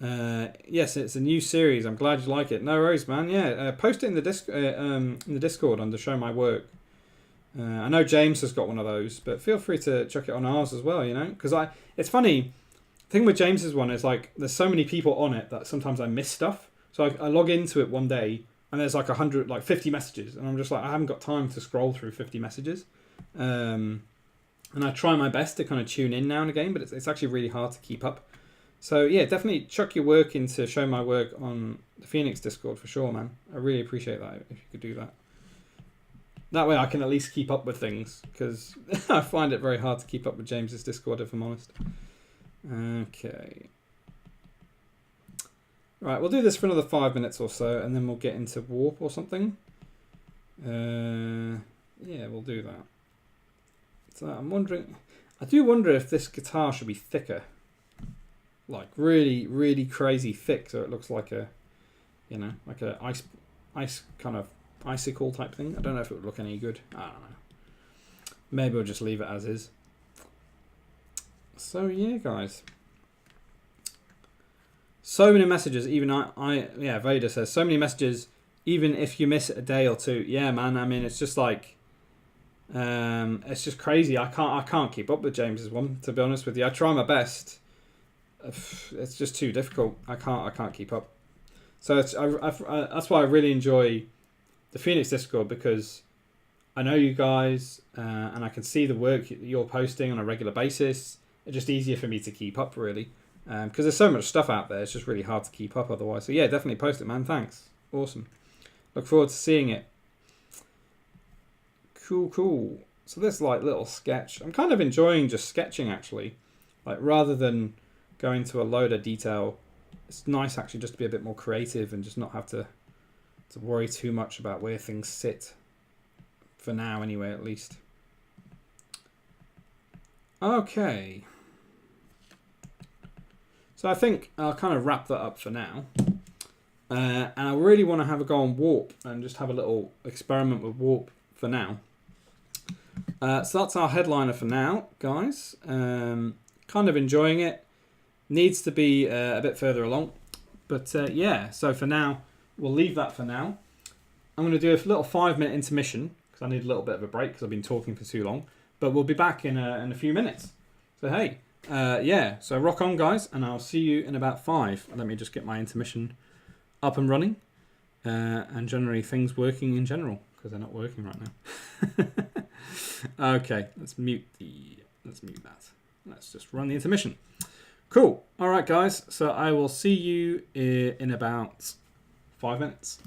Yes, it's a new series. I'm glad you like it. No worries, man. Yeah, post it in the Discord under Show My Work. I know James has got one of those, but feel free to chuck it on ours as well. You know, because it's funny. The thing with James's one is like there's so many people on it that sometimes I miss stuff. So I log into it one day and there's like 50 messages, and I'm just like I haven't got time to scroll through 50 messages. And I try my best to kind of tune in now and again, but it's actually really hard to keep up. So yeah, definitely chuck your work into Show My Work on the Phoenix Discord for sure, man. I really appreciate that if you could do that. That way I can at least keep up with things, because I find it very hard to keep up with James's Discord, if I'm honest. Okay. Right, we'll do this for another 5 minutes or so, and then we'll get into Warp or something. Yeah, we'll do that. So I'm wondering... I do wonder if this guitar should be thicker. Like really, really crazy thick, so it looks like a, you know, like a ice kind of icicle type thing. I don't know if it would look any good. I don't know. Maybe we'll just leave it as is. So yeah, guys. So many messages. Even yeah. Vader says so many messages. Even if you miss a day or two. Yeah, man. I mean, it's just like, it's just crazy. I can't keep up with James's one. To be honest with you, I try my best. It's just too difficult. I can't keep up. So that's why I really enjoy the Phoenix Discord, because I know you guys and I can see the work you're posting on a regular basis. It's just easier for me to keep up, really, because there's so much stuff out there. It's just really hard to keep up otherwise. So yeah, definitely post it, man. Thanks. Awesome. Look forward to seeing it. Cool. So this like little sketch. I'm kind of enjoying just sketching, actually. Like rather than go into a load of detail, it's nice actually just to be a bit more creative and just not have to worry too much about where things sit, for now anyway, at least. Okay, so I think I'll kind of wrap that up for now, and I really want to have a go on Warp and just have a little experiment with Warp for now. So that's our headliner for now, guys. Kind of enjoying it. Needs to be a bit further along, but yeah, so for now we'll leave that for now. I'm going to do a little 5-minute intermission because I need a little bit of a break because I've been talking for too long, but we'll be back in a few minutes. So hey, yeah, so rock on, guys, and I'll see you in about 5. Let me just get my intermission up and running, and generally things working in general, because they're not working right now. Okay, let's mute that. Let's just run the intermission. Cool. All right, guys. So I will see you in about 5 minutes.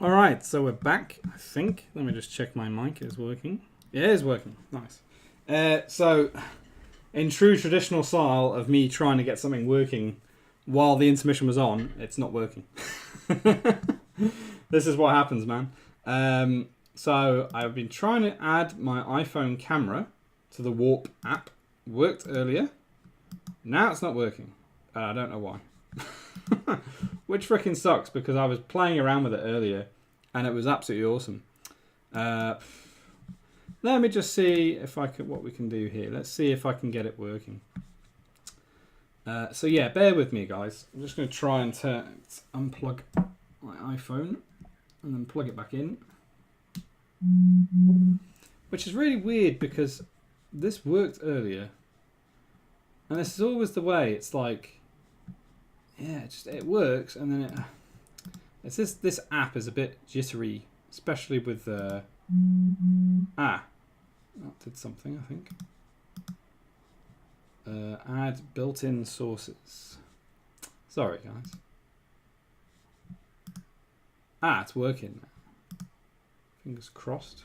Alright, so we're back, I think. Let me just check my mic is working. Yeah, it is working. Nice. So, in true traditional style of me trying to get something working while the intermission was on, it's not working. This is what happens, man. So, I've been trying to add my iPhone camera to the Warp app. Worked earlier. Now it's not working. I don't know why. Which freaking sucks because I was playing around with it earlier and it was absolutely awesome. Let me just see if I can, what we can do here. Let's see if I can get it working. So yeah, bear with me, guys. I'm just going to try and unplug my iPhone and then plug it back in. Which is really weird because this worked earlier. And this is always the way. It's like, yeah, it works, and then it's this app is a bit jittery, especially with that did something, I think. Add built-in sources. Sorry, guys. It's working now. Fingers crossed.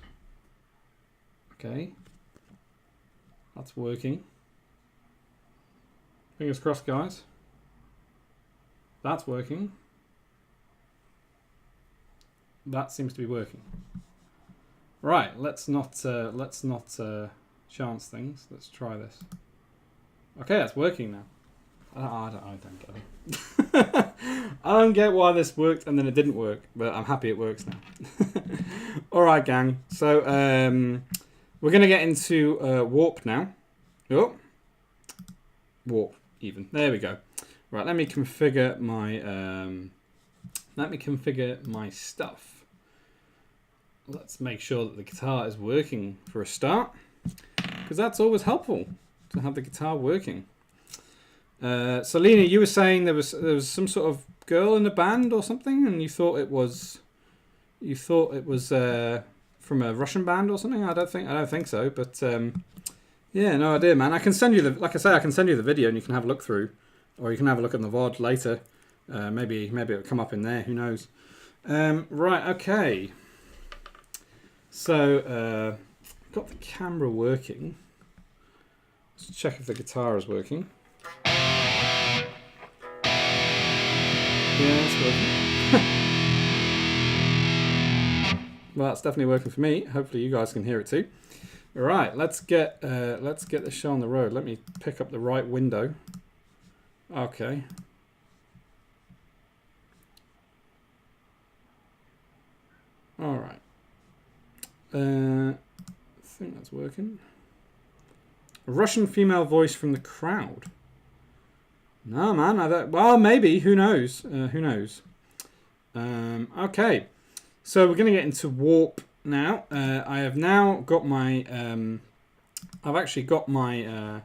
Okay, that's working. Fingers crossed, guys. That's working. That seems to be working. Right, let's not chance things. Let's try this. Okay, that's working now. I don't get it. I don't get why this worked and then it didn't work, but I'm happy it works now. All right, gang. So we're gonna get into Warp now. Oh, Warp even. There we go. Right, let me configure my stuff. Let's make sure that the guitar is working for a start, because that's always helpful to have the guitar working. So Lena, you were saying there was some sort of girl in the band or something, and you thought it was from a Russian band or something. I don't think so, but yeah, no idea, man. I can send you I can send you the video and you can have a look through. Or you can have a look at the VOD later. Maybe it'll come up in there. Who knows? Right, okay. So, got the camera working. Let's check if the guitar is working. Yeah, it's working. Well, it's definitely working for me. Hopefully you guys can hear it too. All right, let's get this show on the road. Let me pick up the right window. Okay. All right. I think that's working. A Russian female voice from the crowd. No, man. Well, maybe. Who knows? Who knows? Okay. So we're going to get into Warp now. I have now got my... I've actually got my...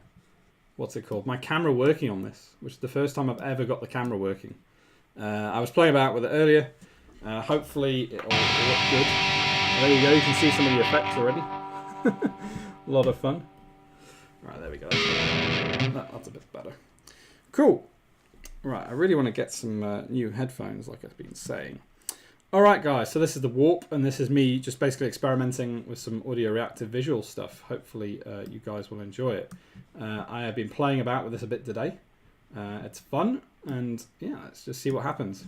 what's it called? My camera working on this, which is the first time I've ever got the camera working. I was playing about with it earlier. Hopefully it'll look good. There you go. You can see some of the effects already. A lot of fun. Right, there we go. That's a bit better. Cool. Right, I really want to get some new headphones, like I've been saying. All right, guys. So this is the Warp, and this is me just basically experimenting with some audio reactive visual stuff. Hopefully you guys will enjoy it. I have been playing about with this a bit today. It's fun, and yeah, let's just see what happens.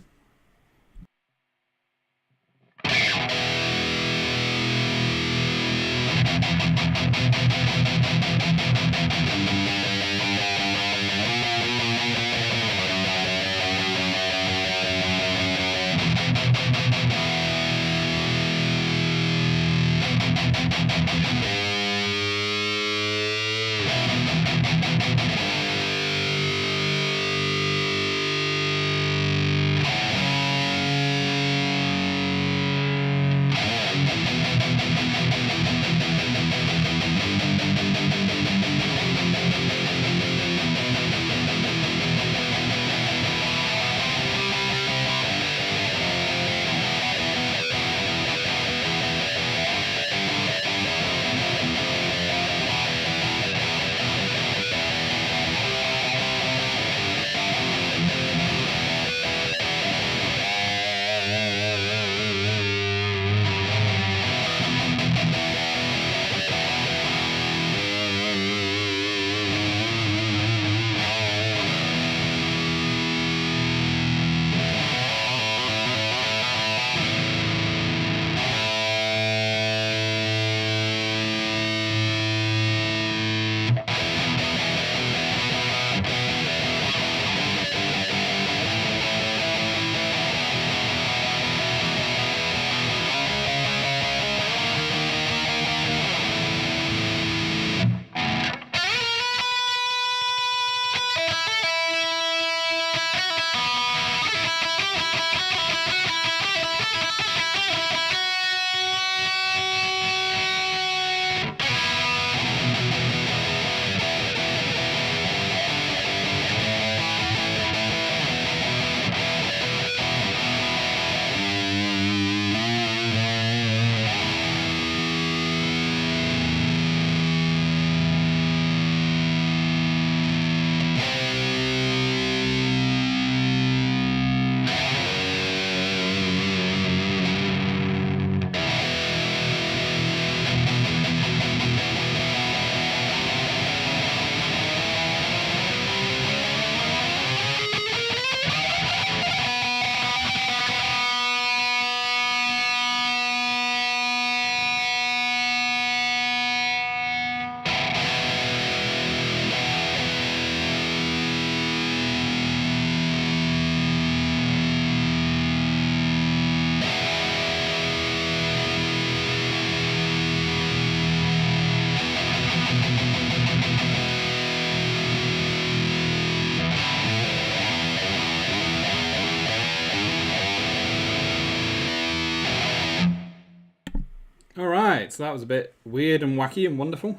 so that was a bit weird and wacky and wonderful.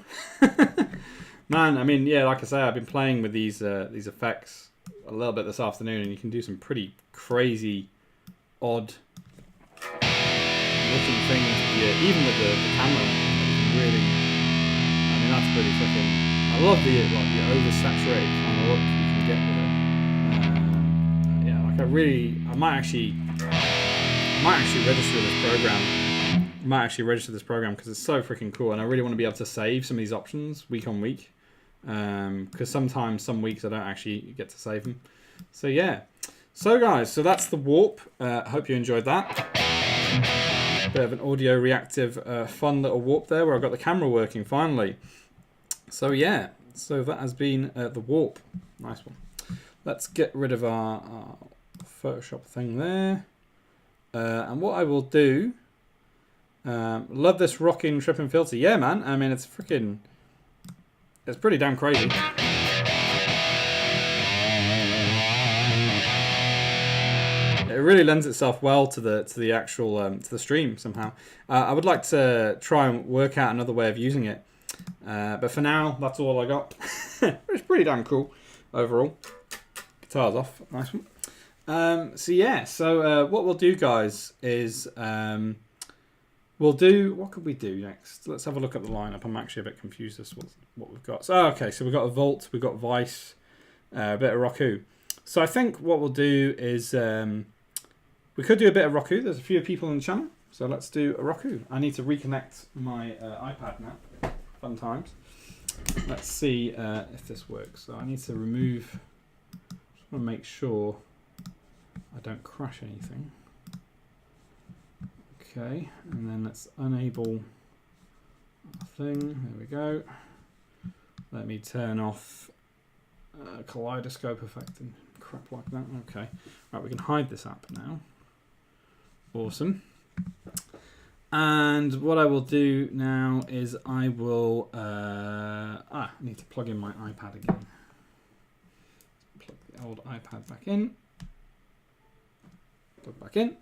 Man, I mean, yeah, like I say, I've been playing with these effects a little bit this afternoon, and you can do some pretty crazy, odd looking things. Yeah, even with the camera, really. I mean, that's pretty freaking. I love the oversaturated kind of look you can get with it. Yeah, like I might actually register this program. I might actually register this program because it's so freaking cool, and I really want to be able to save some of these options week on week. Because sometimes, some weeks I don't actually get to save them. So yeah. So guys, so that's the warp. I hope you enjoyed that. Bit of an audio reactive, fun little warp there where I've got the camera working finally. So yeah, so that has been the warp. Nice one. Let's get rid of our Photoshop thing there. And what I will do, love this rocking tripping filter. Yeah, man. I mean, it's freaking, it's pretty damn crazy. It really lends itself well to the actual to the stream somehow. I would like to try and work out another way of using it, but for now that's all I got. It's pretty damn cool overall. Guitar's off, nice one. So yeah, so what we'll do, guys, is we'll do, what could we do next? Let's have a look at the lineup. I'm actually a bit confused as to what we've got. So okay, so we've got a Vault, we've got Vice, a bit of Roku. So I think what we'll do is we could do a bit of Roku. There's a few people in the channel, so let's do a Roku. I need to reconnect my iPad now. Fun times. Let's see if this works. So I need to remove, just want to make sure I don't crash anything. Okay, and then let's enable a thing. There we go. Let me turn off kaleidoscope effect and crap like that. Okay, right, we can hide this app now. Awesome. And what I will do now is I will I need to plug in my iPad again. Plug the old iPad back in. Plug back in.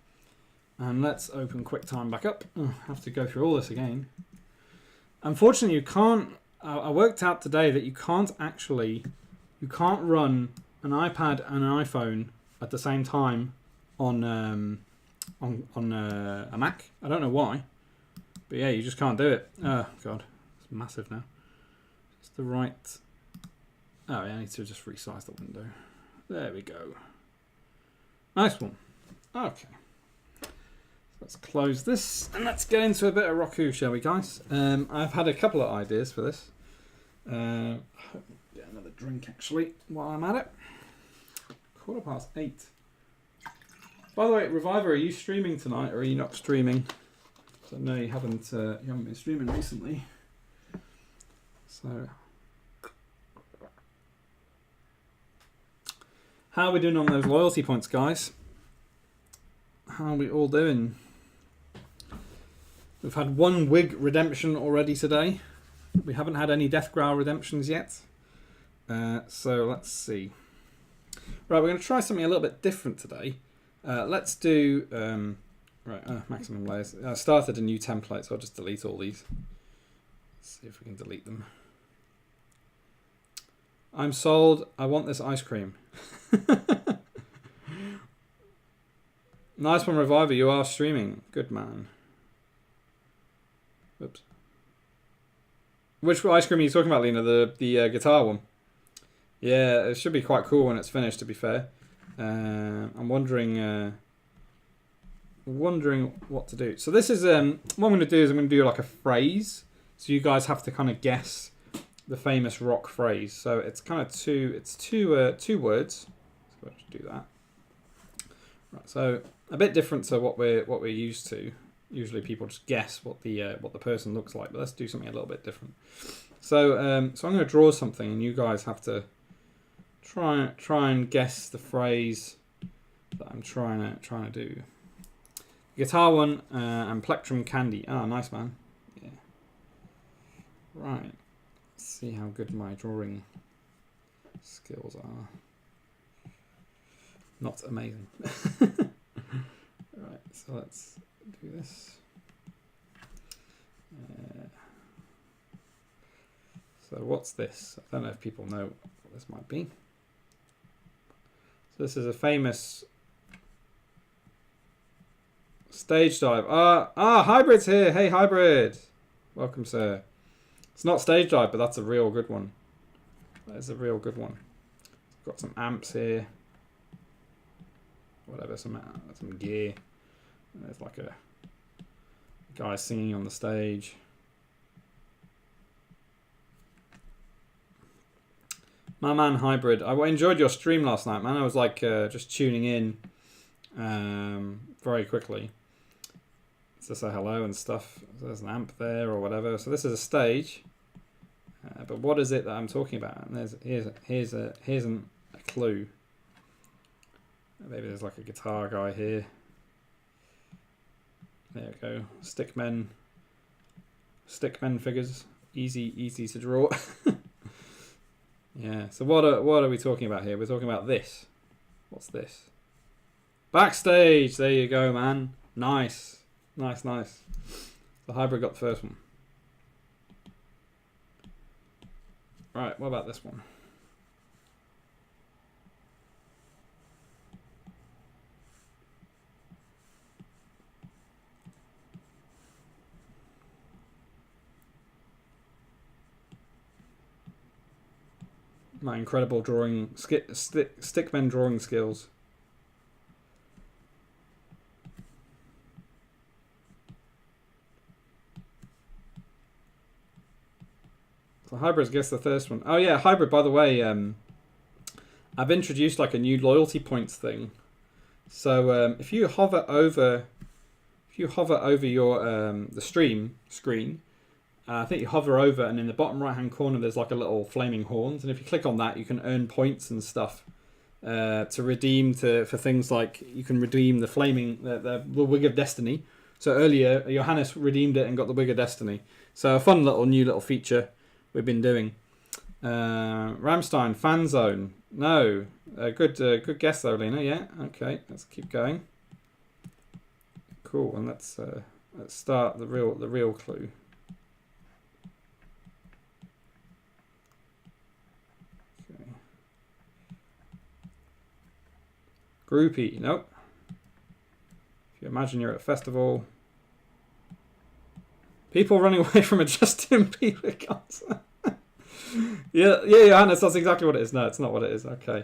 And let's open QuickTime back up. Oh, I have to go through all this again. Unfortunately, you can't. I worked out today that you can't run an iPad and an iPhone at the same time on a Mac. I don't know why, but yeah, you just can't do it. Oh god, it's massive now. It's the right. Oh yeah, I need to just resize the window. There we go. Nice one. Okay. Let's close this and let's get into a bit of Roku, shall we, guys? I've had a couple of ideas for this. Get another drink actually while I'm at it. 8:15. By the way, Reviver, are you streaming tonight or are you not streaming? So no, you haven't been streaming recently. So how are we doing on those loyalty points, guys? How are we all doing? We've had one wig redemption already today. We haven't had any Death Growl redemptions yet. So let's see. Right, we're going to try something a little bit different today. Let's do maximum layers. I started a new template, so I'll just delete all these. Let's see if we can delete them. I'm sold. I want this ice cream. Nice one, Reviver. You are streaming. Good man. Oops. Which ice cream are you talking about, Lena? The guitar one. Yeah, it should be quite cool when it's finished, to be fair. I'm wondering what to do. So this is what I'm going to do is I'm going to do like a phrase. So you guys have to kind of guess the famous rock phrase. So it's kind of two words. So let's do that. Right. So a bit different to what we're used to. Usually people just guess what the person looks like, but let's do something a little bit different. So so I'm going to draw something, and you guys have to try and guess the phrase that I'm trying to do. Guitar one and Plectrum Candy. Ah, nice man. Yeah. Right. Let's see how good my drawing skills are. Not amazing. Right. So let's do this. So what's this? I don't know if people know what this might be. So this is a famous stage dive. Hybrid's here. Hey, Hybrid. Welcome, sir. It's not stage dive, but that's a real good one. That is a real good one. Got some amps here. Whatever, some gear. And there's like a guy singing on the stage. My man Hybrid, I enjoyed your stream last night, man. I was like just tuning in very quickly to say hello and stuff. There's an amp there or whatever. So this is a stage, but what is it that I'm talking about? And here's a clue. Maybe there's like a guitar guy here. There we go. Stickmen figures, easy to draw. Yeah, so what are we talking about here? We're talking about this. What's this? Backstage! There you go, man. Nice. Nice. The Hybrid got the first one. Right, what about this one? My incredible drawing, stickmen drawing skills. So Hybrid's guessed the first one. Oh yeah, Hybrid, by the way, I've introduced like a new loyalty points thing. So if you hover over your the stream screen, I think you hover over, and in the bottom right hand corner there's like a little flaming horns, and if you click on that you can earn points and stuff to redeem for things like you can redeem the flaming the Wig of Destiny. So earlier Johannes redeemed it and got the Wig of Destiny. So a fun new little feature we've been doing. Ramstein fan zone. No, good guess though, Lena. Yeah, okay, let's keep going. Cool, and let's start the real clue. Groupie, nope. If you imagine you're at a festival. People running away from a Justin Bieber concert. yeah, Johannes, that's exactly what it is. No, it's not what it is. Okay.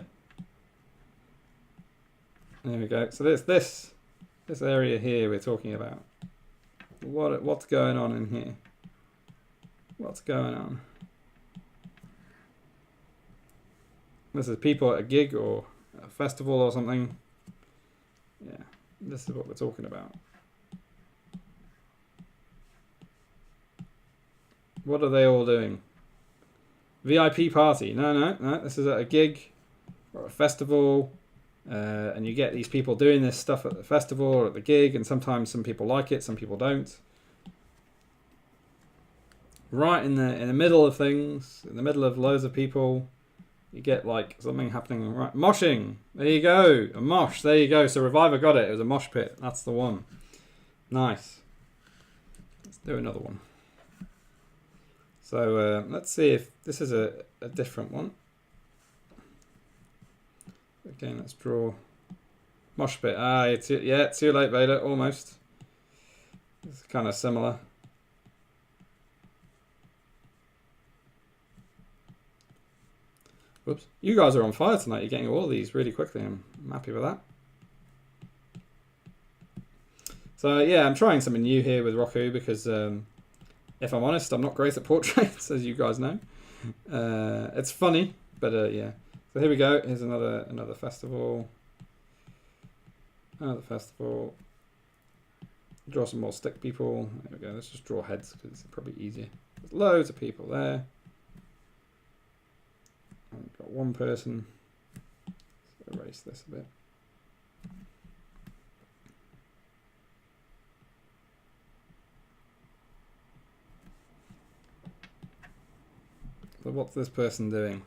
There we go. So this area here we're talking about. What's going on in here? What's going on? This is people at a gig or a festival or something. Yeah, this is what we're talking about. What are they all doing? VIP party. No. This is at a gig or a festival. And you get these people doing this stuff at the festival or at the gig, and sometimes some people like it, some people don't. Right in the middle of things, in the middle of loads of people, you get like something happening. Right, moshing. There you go, a mosh. There you go. So Reviver got it. It was a mosh pit. That's the one. Nice. Let's do another one. So let's see if this is a different one. Again, let's draw mosh pit. Too late, Vader. Almost. It's kind of similar. Whoops. You guys are on fire tonight. You're getting all these really quickly. I'm happy with that. So yeah, I'm trying something new here with Roku because if I'm honest, I'm not great at portraits, as you guys know. It's funny, but yeah. So here we go. Here's another festival. Another festival. Draw some more stick people. There we go. Let's just draw heads because it's probably easier. There's loads of people there. I've got one person. Let's erase this a bit. So what's this person doing?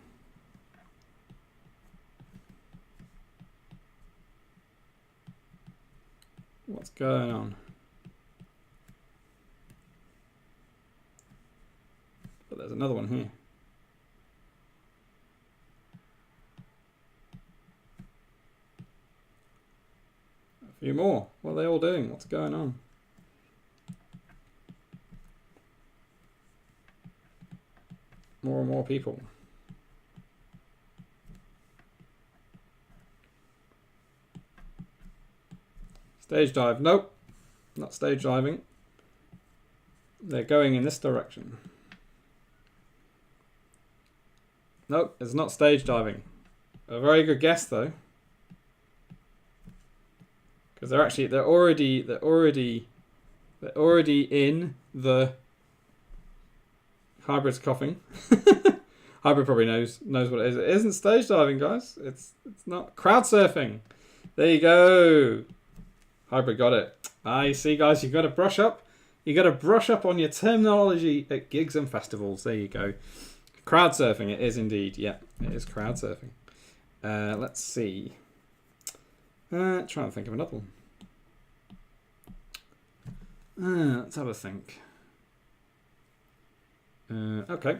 What's going on? there's another one here. A few more. What are they all doing? What's going on? More and more people. Stage dive. Nope. Not stage diving. They're going in this direction. Nope, it's not stage diving. A very good guess though. Because they're already in the Hybrid's coughing. Hybrid probably knows what it is. It isn't stage diving, guys. It's not crowd surfing. There you go. Hybrid got it. I see, guys. You've got to brush up. You got to brush up on your terminology at gigs and festivals. There you go. Crowd surfing. It is indeed. Yeah, it is crowd surfing. Let's see. Trying to think of another one. Let's have a think. Okay.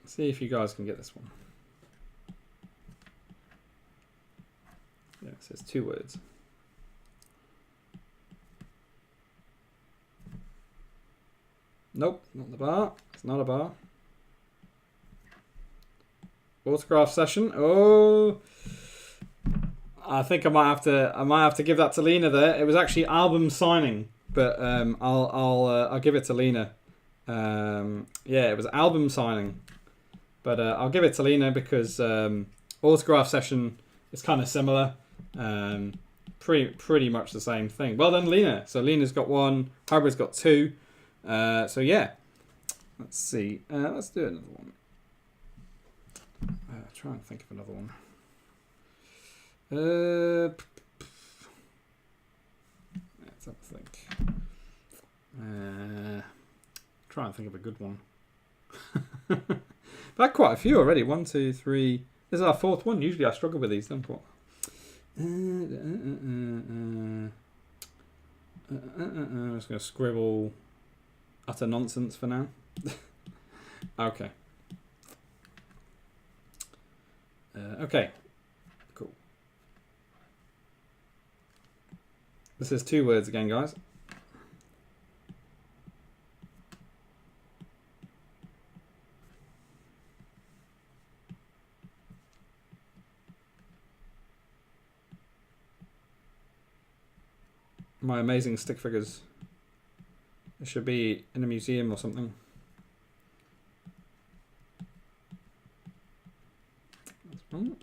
See if you guys can get this one. Yeah, it says 2 words. Nope, not the bar. It's not a bar. Autograph session. Oh, I think I might have to give that to Lena there. It was actually album signing, but I'll give it to Lena. Yeah, it was album signing. But I'll give it to Lena because autograph session is kind of similar. Pretty much the same thing. Well done, Lena. So Lena's got 1. Hybrid's got 2. So yeah. Let's see. Let's do another one. Try and think of another one. Let's have a think. Try and think of a good one. I've had quite a few already. 1, 2, 3. This is our 4th one. Usually I struggle with these, don't I? I'm just going to scribble utter nonsense for now. Okay. Okay. Cool. This is 2 words again, guys. My amazing stick figures. It should be in a museum or something. That's wrong.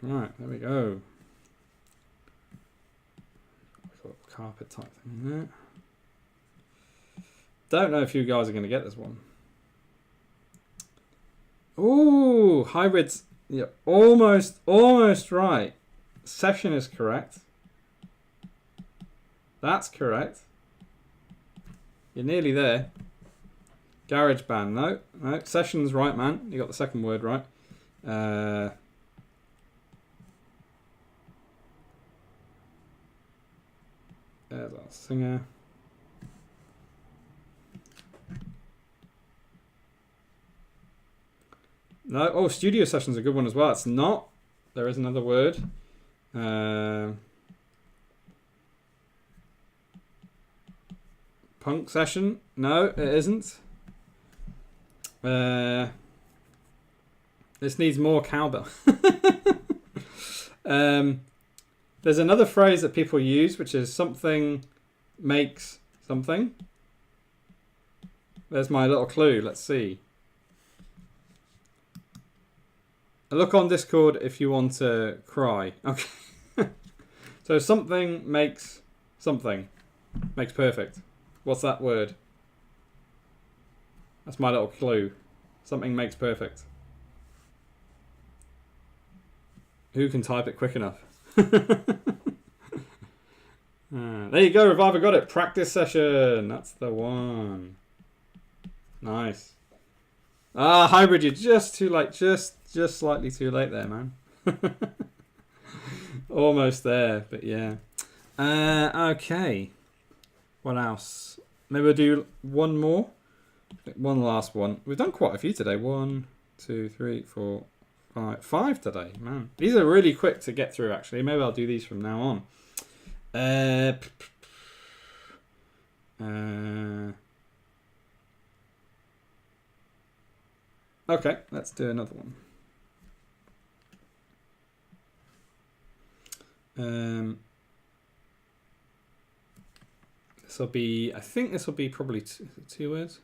Right, there we go. Carpet type thing there. Don't know if you guys are going to get this one. Ooh, hybrids. Yeah, almost right. Session is correct. That's correct. You're nearly there. Garage band, no. Session's right, man. You got the second word right. There's our singer. No, oh, studio session's a good one as well. It's not. There is another word. Punk session. No, it isn't. This needs more cowbell. There's another phrase that people use, which is something makes something. There's my little clue. Let's see. Look on Discord if you want to cry. Okay. So something makes perfect. What's that word? That's my little clue. Something makes perfect. Who can type it quick enough? There you go, Reviver got it. Practice session. That's the one. Nice. Hybrid, you're just too late. Just slightly too late there, man. Almost there, but yeah. Okay. What else? Maybe we'll do one more. One last one. We've done quite a few today. 1, 2, 3, 4, 5. 5 today, man. These are really quick to get through, actually. Maybe I'll do these from now on. Okay, let's do another one. This will be, I think this will be probably two words.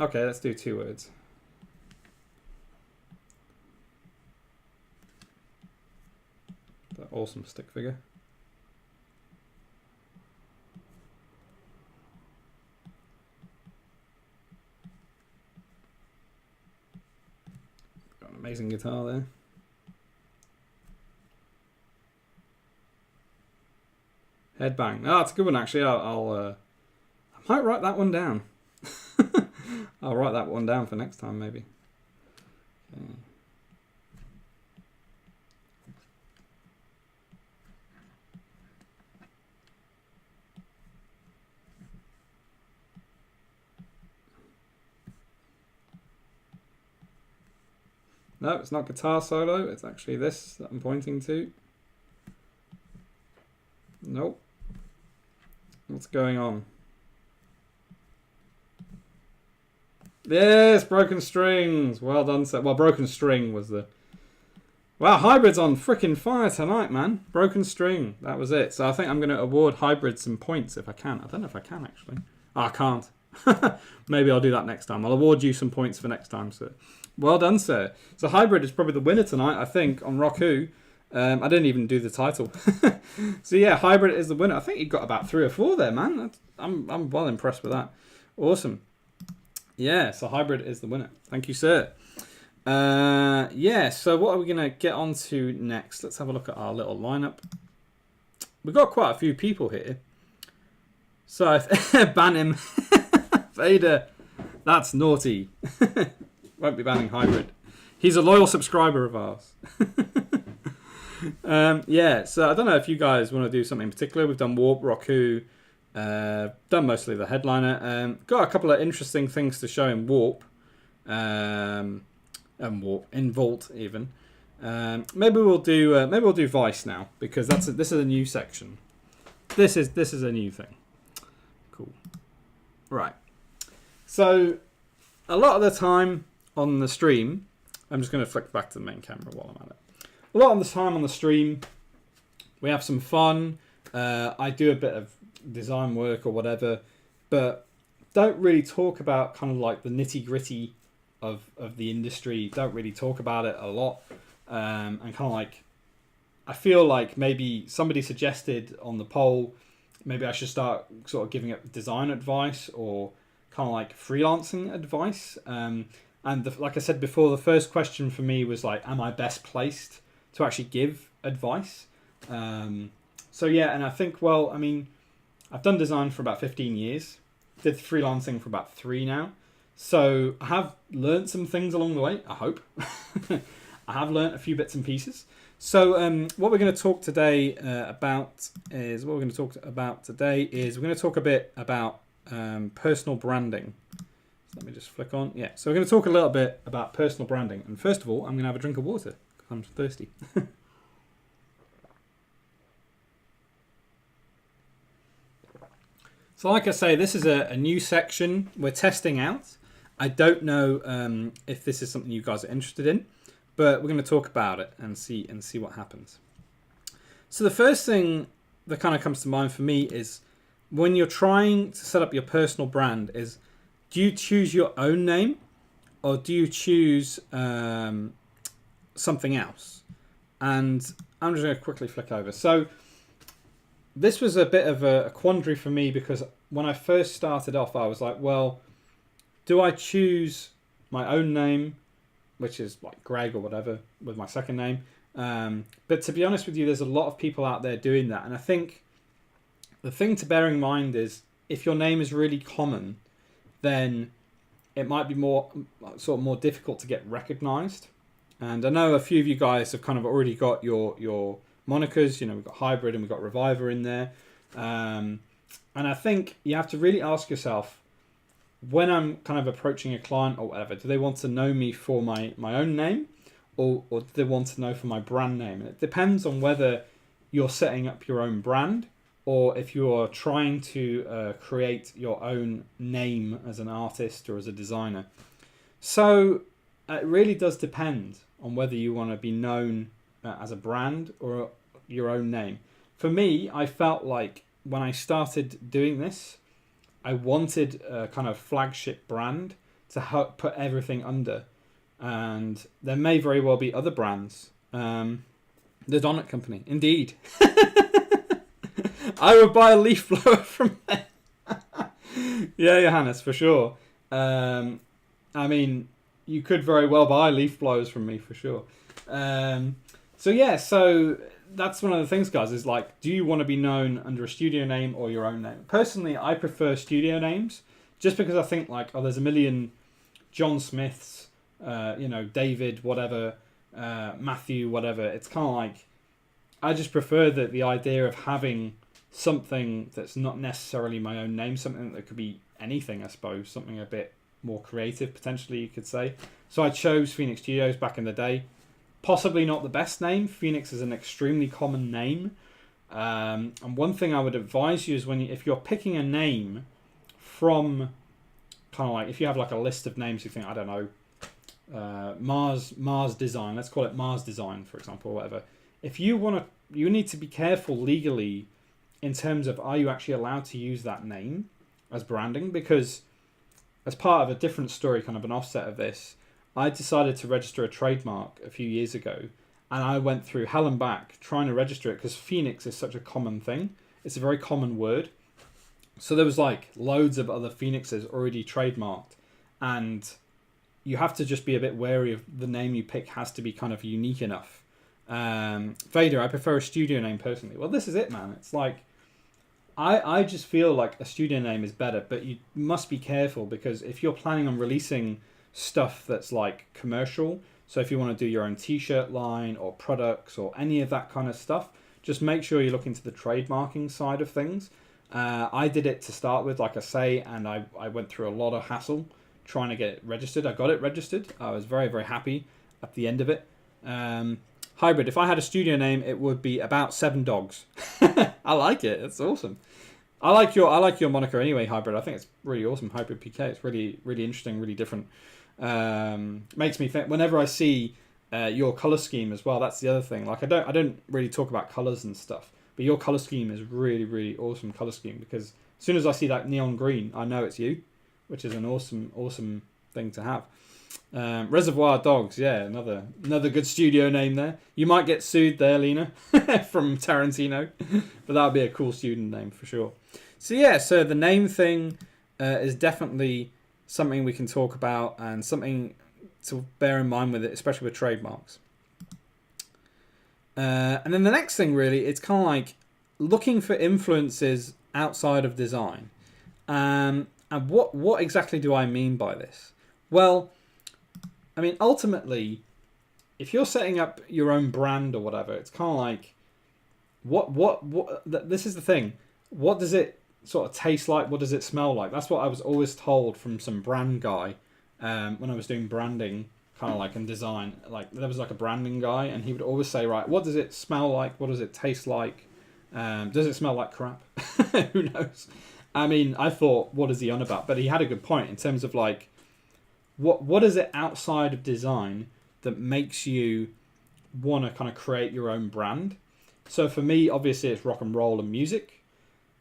Okay, let's do 2 words. That awesome stick figure. Got an amazing guitar there. Headbang. Oh, that's a good one, actually. I might write that one down. I'll write that one down for next time, maybe. Okay. No, it's not guitar solo. It's actually this that I'm pointing to. Nope. What's going on? Yes, broken strings. Well done, sir. Well, broken string was the... Wow, Hybrid's on freaking fire tonight, man. Broken string. That was it. So I think I'm going to award Hybrid some points if I can. I don't know if I can, actually. Oh, I can't. Maybe I'll do that next time. I'll award you some points for next time, sir. Well done, sir. So Hybrid is probably the winner tonight, I think, on Rock Who. I didn't even do the title. So yeah, Hybrid is the winner. I think you got about 3 or 4 there, man. I'm well impressed with that. Awesome. Yeah, so Hybrid is the winner. Thank you, sir. Yeah, so what are we going to get on to next? Let's have a look at our little lineup. We've got quite a few people here. So, ban him. Vader. That's naughty. Won't be banning Hybrid. He's a loyal subscriber of ours. Yeah, so I don't know if you guys want to do something in particular. We've done Warp, Rock Who. Done mostly the headliner. Got a couple of interesting things to show in Warp. And Warp in Vault even. Maybe we'll do Vice now because this is a new section. This is a new thing. Cool. Right. So a lot of the time on the stream, I'm just going to flick back to the main camera while I'm at it. A lot of the time on the stream, we have some fun. I do a bit of design work or whatever, but don't really talk about kind of like the nitty gritty of the industry. Don't really talk about it a lot. And kind of like, I feel like maybe somebody suggested on the poll, maybe I should start sort of giving it design advice or kind of like freelancing advice. And like I said before, the first question for me was like, am I best placed to actually give advice? So yeah, and I think, well, I mean, I've done design for about 15 years, did freelancing for about 3 now. So I have learned some things along the way, I hope. I have learned a few bits and pieces. So what we're going to talk today about is we're going to talk a bit about personal branding. So let me just flick on. Yeah, so we're going to talk a little bit about personal branding. And first of all, I'm going to have a drink of water because I'm thirsty. So like I say, this is a new section we're testing out. I don't know if this is something you guys are interested in, but we're going to talk about it and see what happens. So the first thing that kind of comes to mind for me is when you're trying to set up your personal brand is, do you choose your own name, or do you choose something else? And I'm just going to quickly flick over. So this was a bit of a quandary for me, because when I first started off, I was like, well, do I choose my own name, which is like Greg or whatever, with my second name? But to be honest with you, there's a lot of people out there doing that. And I think the thing to bear in mind is, if your name is really common, then it might be more difficult to get recognized. And I know a few of you guys have kind of already got your monikers. You know, we've got Hybrid and we've got Reviver in there. And I think you have to really ask yourself, when I'm kind of approaching a client or whatever, do they want to know me for my own name, or do they want to know for my brand name? And it depends on whether you're setting up your own brand, or if you're trying to create your own name as an artist or as a designer. So it really does depend on whether you want to be known as a brand or your own name. For me, I felt like when I started doing this, I wanted a kind of flagship brand to help put everything under. And there may very well be other brands. The Donut Company, indeed. I would buy a leaf blower from there. Yeah, Johannes, for sure. I mean, you could very well buy leaf blowers from me, for sure. So that's one of the things, guys, is like, do you want to be known under a studio name or your own name? Personally, I prefer studio names, just because I think like, there's a million John Smiths, David, whatever, Matthew, whatever. It's kind of like, I just prefer the idea of having something that's not necessarily my own name, something that could be anything, I suppose, something a bit more creative, potentially, you could say. So I chose Phoenix Studios back in the day. Possibly not the best name. Phoenix is an extremely common name. And one thing I would advise you is, if you're picking a name from kind of like, if you have like a list of names, you think, I don't know, Mars Design, let's call it Mars Design, for example, or whatever. If you want to, you need to be careful legally in terms of, are you actually allowed to use that name as branding? Because as part of a different story, kind of an offset of this, I decided to register a trademark a few years ago, and I went through hell and back trying to register it, because Phoenix is such a common thing. It's a very common word. So there was like loads of other Phoenixes already trademarked, and you have to just be a bit wary of the name you pick has to be kind of unique enough. Vader, I prefer a studio name personally. Well, this is it, man. It's like, I just feel like a studio name is better, but you must be careful, because if you're planning on releasing stuff that's like commercial, so if you want to do your own t-shirt line or products or any of that kind of stuff, just make sure you look into the trademarking side of things. I did it to start with, like I say, and I went through a lot of hassle trying to get it registered. I got it registered. I was very, very happy at the end of it. Hybrid, if I had a studio name, it would be About 7 Dogs. I like it. It's awesome. I like your moniker anyway, Hybrid. I think it's really awesome. Hybrid PK. It's really, really interesting, really different. Makes me think, whenever I see your color scheme as well, that's the other thing. Like, I don't really talk about colors and stuff, but your color scheme is really, really awesome color scheme, because as soon as I see that neon green, I know it's you, which is an awesome thing to have. Reservoir Dogs, yeah, another good studio name there. You might get sued there, Lena, from Tarantino, but that would be a cool student name for sure. So the name thing is definitely something we can talk about, and something to bear in mind with it, especially with trademarks. And then the next thing, really, it's kind of like looking for influences outside of design. And what exactly do I mean by this? Well, I mean, ultimately, if you're setting up your own brand or whatever, it's kind of like, this is the thing. What does it sort of taste like? What does it smell like? That's what I was always told from some brand guy when I was doing branding, kind of like in design. Like, there was like a branding guy, and he would always say, right, what does it smell like? What does it taste like? Does it smell like crap? Who knows? I mean, I thought, what is he on about? But he had a good point in terms of like, what is it outside of design that makes you want to kind of create your own brand? So for me, obviously, it's rock and roll and music.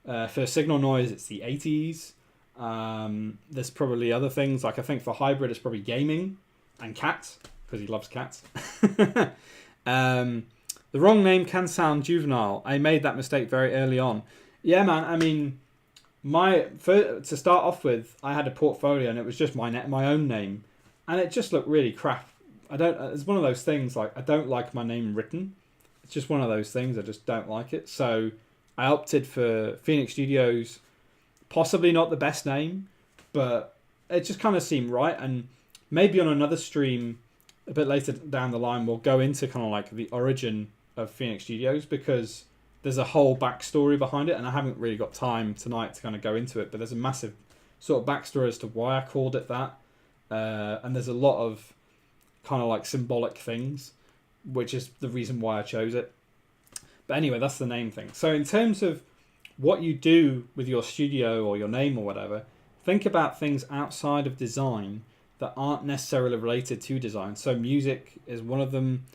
For Signal Noise, it's the 80s. There's probably other things, like I think for hybrid it's probably gaming and cats, because he loves cats. The wrong name can sound juvenile. I made that mistake very early on. Yeah, man. I mean, to start off with, I had a portfolio and it was just my own name, and it just looked really crap. It's one of those things, like I don't like my name written. It's just one of those things. I just don't like it. So I opted for Phoenix Studios. Possibly not the best name, but it just kind of seemed right. And maybe on another stream a bit later down the line, we'll go into kind of like the origin of Phoenix Studios, because there's a whole backstory behind it, and I haven't really got time tonight to kind of go into it, but there's a massive sort of backstory as to why I called it that. And there's a lot of kind of like symbolic things, which is the reason why I chose it. But anyway, that's the name thing. So in terms of what you do with your studio or your name or whatever, think about things outside of design that aren't necessarily related to design. So music is one of them.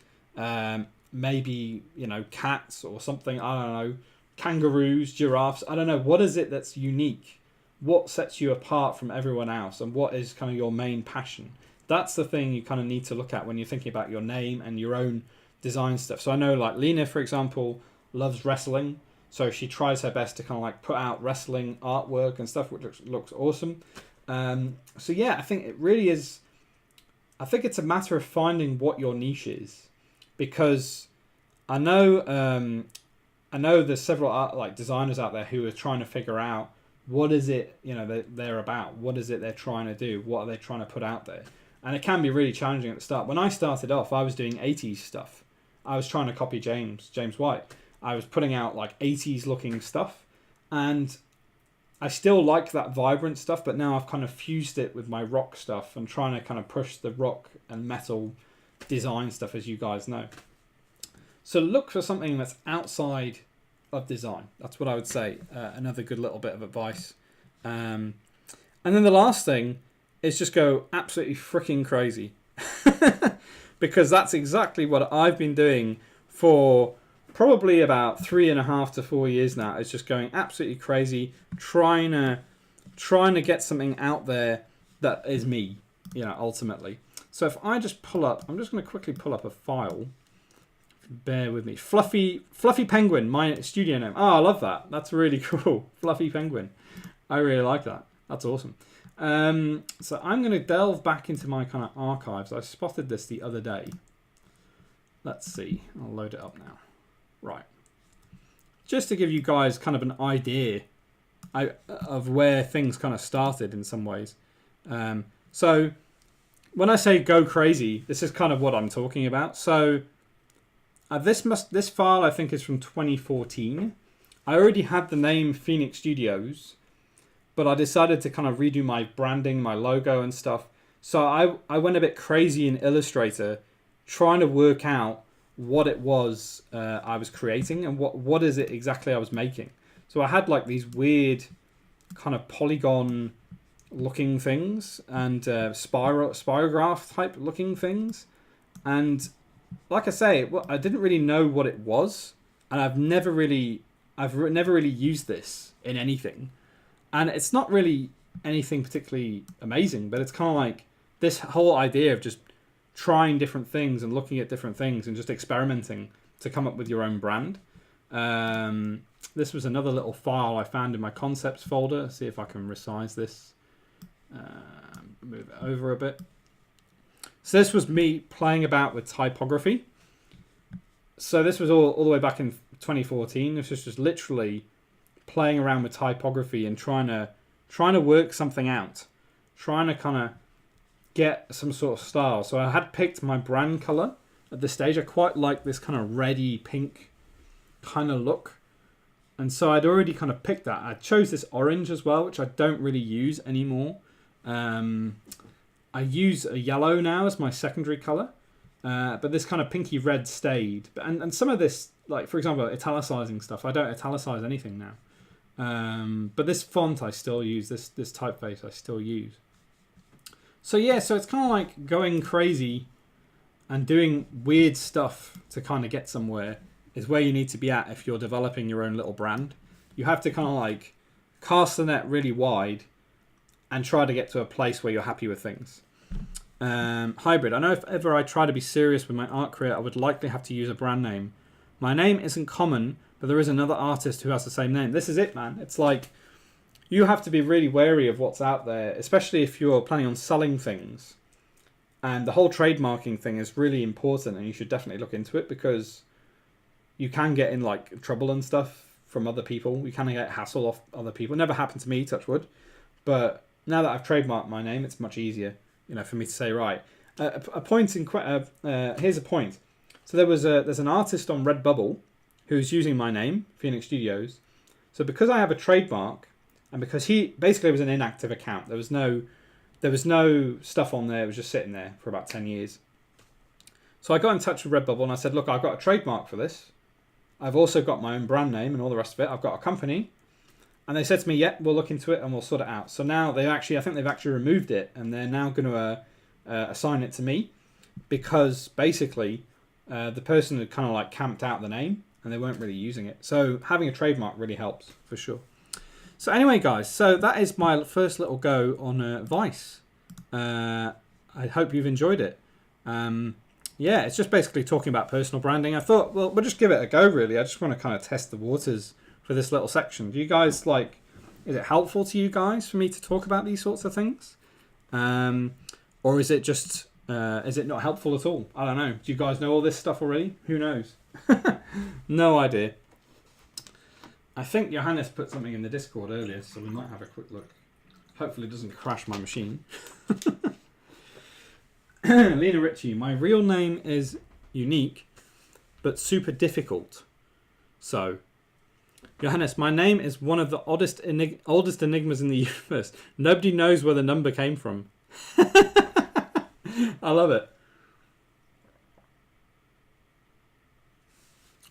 Maybe, cats or something. I don't know. Kangaroos, giraffes. I don't know. What is it that's unique? What sets you apart from everyone else? And what is kind of your main passion? That's the thing you kind of need to look at when you're thinking about your name and your own design stuff. So I know like Lena, for example, loves wrestling. So she tries her best to kind of like put out wrestling artwork and stuff, which looks awesome. So yeah, I think it really is. I think it's a matter of finding what your niche is, because I know there's several designers out there who are trying to figure out what is it they're about, what is it they're trying to do, what are they trying to put out there, and it can be really challenging at the start. When I started off, I was doing 80s stuff. I was trying to copy James White. I was putting out like 80s looking stuff, and I still like that vibrant stuff, but now I've kind of fused it with my rock stuff and trying to kind of push the rock and metal design stuff, as you guys know. So look for something that's outside of design. That's what I would say. Another good little bit of advice. And then the last thing is just go absolutely freaking crazy. Because that's exactly what I've been doing for probably about 3.5 to 4 years now. It's just going absolutely crazy, trying to get something out there that is me, ultimately. So if I just pull up, I'm just going to quickly pull up a file. Bear with me. Fluffy Penguin, my studio name. Oh, I love that. That's really cool. Fluffy Penguin. I really like that. That's awesome. So I'm going to delve back into my kind of archives. I spotted this the other day. Let's see. I'll load it up now. Right. Just to give you guys kind of an idea of where things kind of started in some ways. So when I say go crazy, this is kind of what I'm talking about. So this file I think is from 2014. I already had the name Phoenix Studios, but I decided to kind of redo my branding, my logo and stuff. So I went a bit crazy in Illustrator, trying to work out what it was I was creating and what is it exactly I was making. So I had like these weird kind of polygon looking things and spirograph type looking things. And like I say, I didn't really know what it was, and I've never really used this in anything. And it's not really anything particularly amazing, but it's kind of like this whole idea of just trying different things and looking at different things and just experimenting to come up with your own brand. This was another little file I found in my concepts folder. Let's see if I can resize this. Move it over a bit. So this was me playing about with typography. So this was all the way back in 2014. This was just literally playing around with typography and trying to work something out, trying to kind of get some sort of style. So I had picked my brand color at this stage. I quite like this kind of reddy pink kind of look, and so I'd already kind of picked that. I chose this orange as well, which I don't really use anymore. I use a yellow now as my secondary color, but this kind of pinky red stayed. And some of this, like for example, italicizing stuff, I don't italicize anything now. But this font I still use, this typeface I still use. So yeah, so it's kind of like going crazy and doing weird stuff to kind of get somewhere is where you need to be at if you're developing your own little brand. You have to kind of like cast the net really wide and try to get to a place where you're happy with things. Hybrid. I know if ever I try to be serious with my art career, I would likely have to use a brand name. My name isn't common, but there is another artist who has the same name. This is it, man. It's like you have to be really wary of what's out there, especially if you're planning on selling things. And the whole trademarking thing is really important, and you should definitely look into it, because you can get in like trouble and stuff from other people. You can get hassle off other people. It never happened to me, touch wood. But now that I've trademarked my name, it's much easier, for me to say, right. A point in here's a point. So there's an artist on Redbubble who's using my name, Phoenix Studios. So because I have a trademark, and because he basically was an inactive account, there was no stuff on there. It was just sitting there for about 10 years. So I got in touch with Redbubble and I said, look, I've got a trademark for this. I've also got my own brand name and all the rest of it. I've got a company. And they said to me, yeah, we'll look into it and we'll sort it out. So now I think they've actually removed it, and they're now going to assign it to me, because basically the person had kind of like camped out the name and they weren't really using it. So having a trademark really helps for sure. So anyway, guys, so that is my first little go on Vice. I hope you've enjoyed it. Yeah, it's just basically talking about personal branding. I thought, well, we'll just give it a go, really. I just want to kind of test the waters for this little section. Do you guys is it helpful to you guys for me to talk about these sorts of things? Or is it just, is it not helpful at all? I don't know. Do you guys know all this stuff already? Who knows? No idea. I think Johannes put something in the Discord earlier, so we might have a quick look. Hopefully it doesn't crash my machine. Lena Ritchie, my real name is unique, but super difficult. So, Johannes, my name is one of the oldest enigmas in the universe. Nobody knows where the number came from. I love it.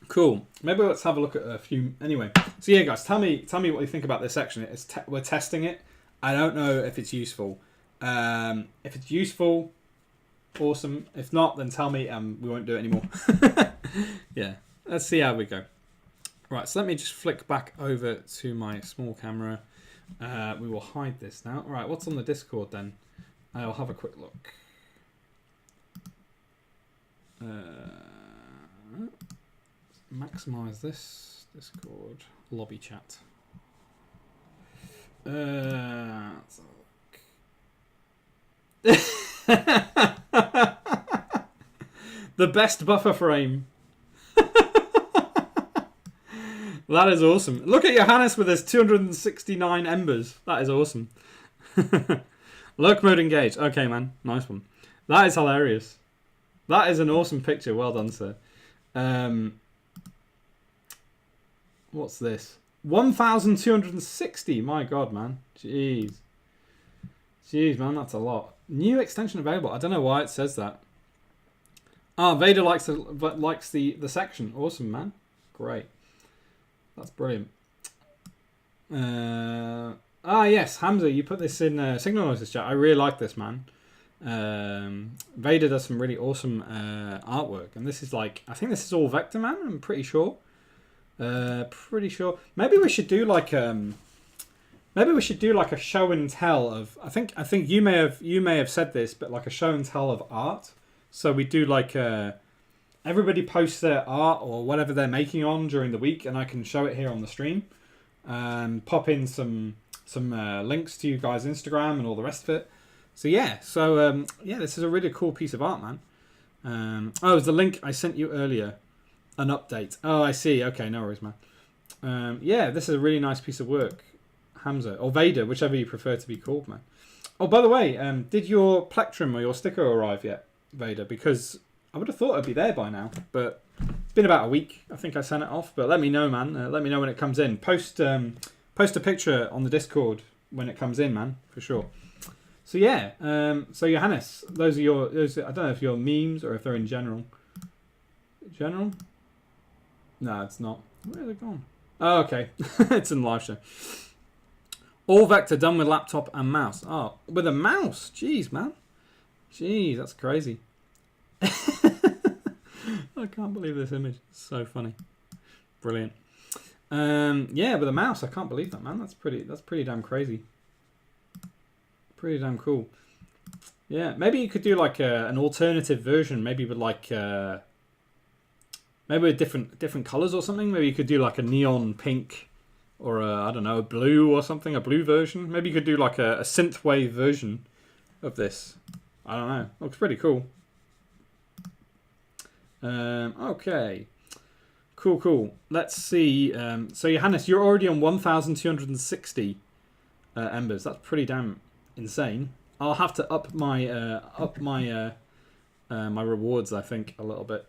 Cool. Maybe let's have a look at a few. Anyway, so yeah, guys, tell me what you think about this section. We're testing it. I don't know if it's useful. If it's useful, awesome. If not, then tell me. We won't do it anymore. Yeah. Let's see how we go. Right. So let me just flick back over to my small camera. We will hide this now. Right. What's on the Discord then? I'll have a quick look. Maximize this Discord lobby chat. Let's have a look. The best buffer frame. That is awesome. Look at Johannes with his 269 embers. That is awesome. Lurk mode engaged. Okay, man. Nice one. That is hilarious. That is an awesome picture. Well done, sir. What's this? 1,260. My God, man. Jeez. Jeez, man. That's a lot. New extension available. I don't know why it says that. Ah, Vader likes the section. Awesome, man. Great. That's brilliant. Yes, Hamza, you put this in Signal Notice chat. I really like this, man. Vader does some really awesome artwork, and this is I think this is all vector, man. I'm pretty sure. Maybe we should do a show and tell of. I think you may have said this, but like a show and tell of art. So we do everybody posts their art or whatever they're making on during the week, and I can show it here on the stream. Pop in some links to you guys' Instagram and all the rest of it. So yeah, this is a really cool piece of art, man. It was the link I sent you earlier, an update. Oh, I see. Okay, no worries, man. Yeah, this is a really nice piece of work, Hamza or Vader, whichever you prefer to be called, man. Oh, by the way, did your plectrum or your sticker arrive yet, Vader? Because I would have thought it'd be there by now, but it's been about a week. I think I sent it off, but let me know, man. Let me know when it comes in. Post a picture on the Discord when it comes in, man, for sure. So yeah, so Johannes, those are I don't know if you're memes or if they're in general. General? No, it's not. Where are they gone? Oh, okay. It's in live show. All vector done with laptop and mouse. Oh, with a mouse? Jeez, man. Jeez, that's crazy. I can't believe this image. It's so funny. Brilliant. Yeah, with a mouse, I can't believe that, man. That's pretty damn crazy. Pretty damn cool. Yeah, maybe you could do like an alternative version, maybe with like maybe with different colors or something. Maybe you could do like a neon pink or I don't know, a blue or something, a blue version. Maybe you could do like a synthwave version of this. I don't know. Looks pretty cool. Okay. Cool. Let's see. So Johannes, you're already on 1,260 embers. That's pretty damn insane. I'll have to up my my rewards, I think, a little bit.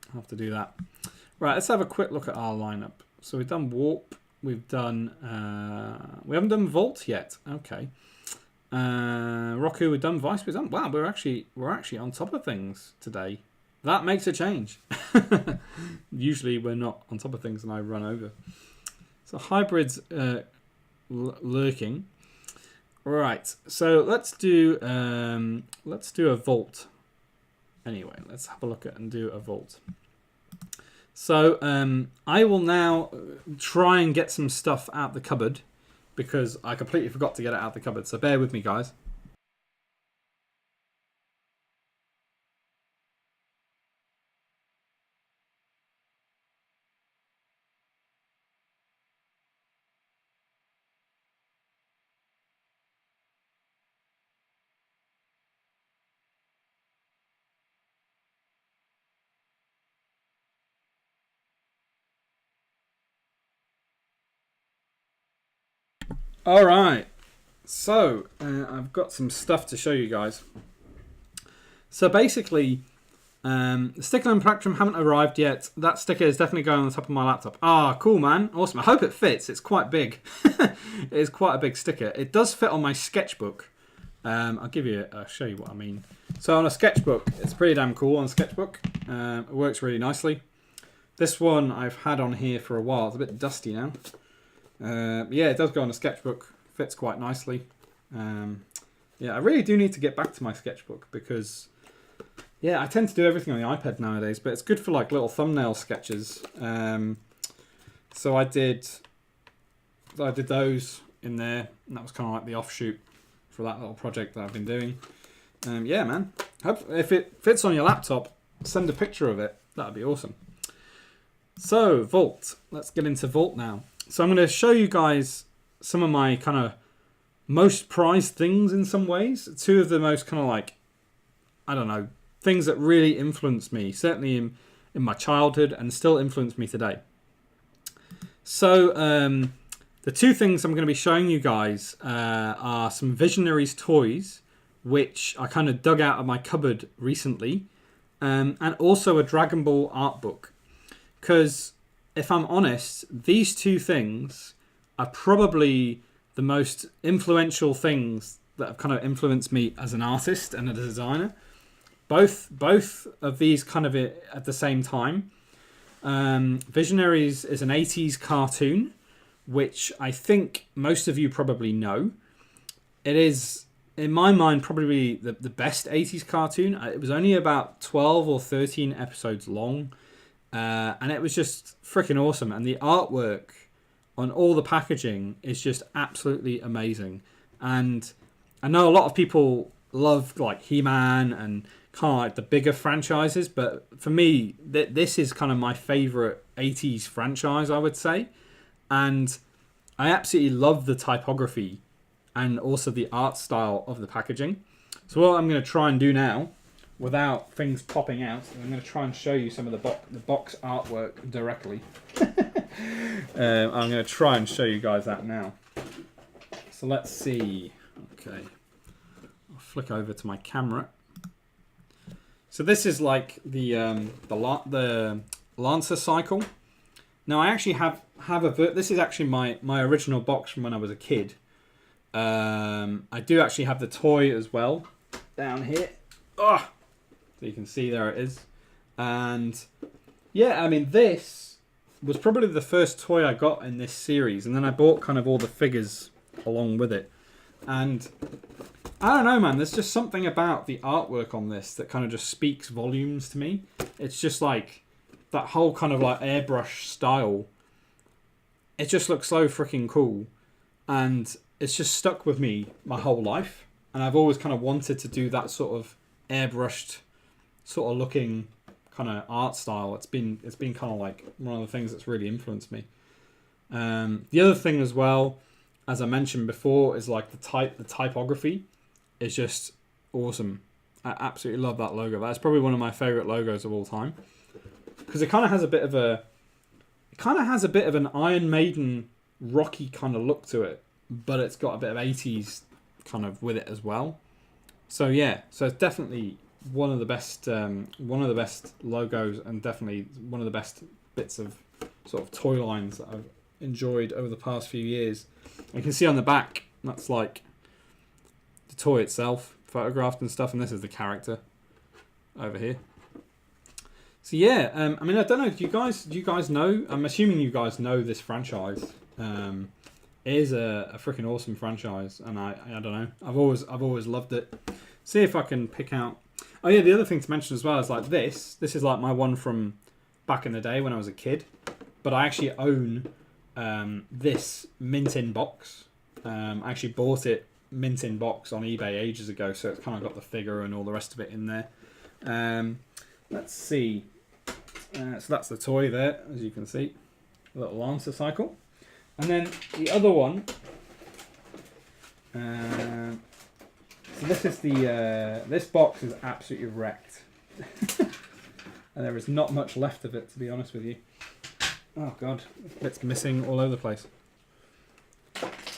I'll have to do that. Right, let's have a quick look at our lineup. So we've done warp. We've done. We haven't done vault yet. Okay. Roku, we've done Vice. We've done. Wow, we're actually on top of things today. That makes a change. Usually we're not on top of things and I run over. So hybrids lurking. Right. So let's do a vault. Anyway, let's have a look at and do a vault. So I will now try and get some stuff out the cupboard because I completely forgot to get it out the cupboard. So bear with me, guys. All right. So I've got some stuff to show you guys. So basically, the sticker and Plectrum haven't arrived yet. That sticker is definitely going on the top of my laptop. Ah, cool, man. Awesome. I hope it fits. It's quite big. It is quite a big sticker. It does fit on my sketchbook. I'll show you what I mean. So on a sketchbook, it's pretty damn cool on a sketchbook. It works really nicely. This one I've had on here for a while. It's a bit dusty now. Yeah, it does go on a sketchbook. Fits quite nicely. Yeah, I really do need to get back to my sketchbook because, yeah, I tend to do everything on the iPad nowadays, but it's good for like little thumbnail sketches. So I did those in there, and that was kind of like the offshoot for that little project that I've been doing. Yeah, man. If it fits on your laptop, send a picture of it. That'd be awesome. So, Vault. Let's get into Vault now. So I'm going to show you guys some of my kind of most prized things in some ways. Two of the most kind of like, I don't know, things that really influenced me, certainly in my childhood and still influence me today. So the two things I'm going to be showing you guys are some Visionaries toys, which I kind of dug out of my cupboard recently, and also a Dragon Ball art book. Because if I'm honest, these two things are probably the most influential things that have kind of influenced me as an artist and a designer. Both of these kind of at the same time. Visionaries is an 80s cartoon, which I think most of you probably know. It is, in my mind, probably the best 80s cartoon. It was only about 12 or 13 episodes long. And it was just freaking awesome. And the artwork on all the packaging is just absolutely amazing. And I know a lot of people love like He-Man and kind of like the bigger franchises. But for me, this is kind of my favorite 80s franchise, I would say. And I absolutely love the typography and also the art style of the packaging. So what I'm going to try and do now, without things popping out, I'm going to try and show you some of the box artwork directly. I'm going to try and show you guys that now. So let's see. Okay, I'll flick over to my camera. So this is like the Lancer cycle. Now I actually have this is actually my original box from when I was a kid. I do actually have the toy as well down here. Oh! So you can see there it is. And yeah, I mean, this was probably the first toy I got in this series. And then I bought kind of all the figures along with it. And I don't know, man, there's just something about the artwork on this that kind of just speaks volumes to me. It's just like that whole kind of like airbrush style. It just looks so freaking cool. And it's just stuck with me my whole life. and I've always kind of wanted to do that sort of airbrushed, sort of looking kind of art style. It's been kind of like one of the things that's really influenced me. The other thing as well, as I mentioned before, is like the typography is just awesome. I absolutely love that logo. That's probably one of my favorite logos of all time, because it kind of has a bit of an Iron Maiden rocky kind of look to it, but it's got a bit of 80s kind of with it as well. So yeah, so it's definitely one of the best logos, and definitely one of the best bits of sort of toy lines that I've enjoyed over the past few years. You can see on the back, that's like the toy itself, photographed and stuff, and this is the character over here. So yeah, I mean, I don't know. Do you guys know? I'm assuming you guys know this franchise. It is a freaking awesome franchise, and I don't know. I've always loved it. See if I can pick out. Oh yeah, the other thing to mention as well is like this. This is like my one from back in the day when I was a kid, but I actually own this mint in box. I actually bought it mint in box on eBay ages ago, so it's kind of got the figure and all the rest of it in there. Let's see. So that's the toy there, as you can see, a little Lancer cycle, and then the other one. So this is this box is absolutely wrecked, and there is not much left of it, to be honest with you. Oh god, it's missing all over the place.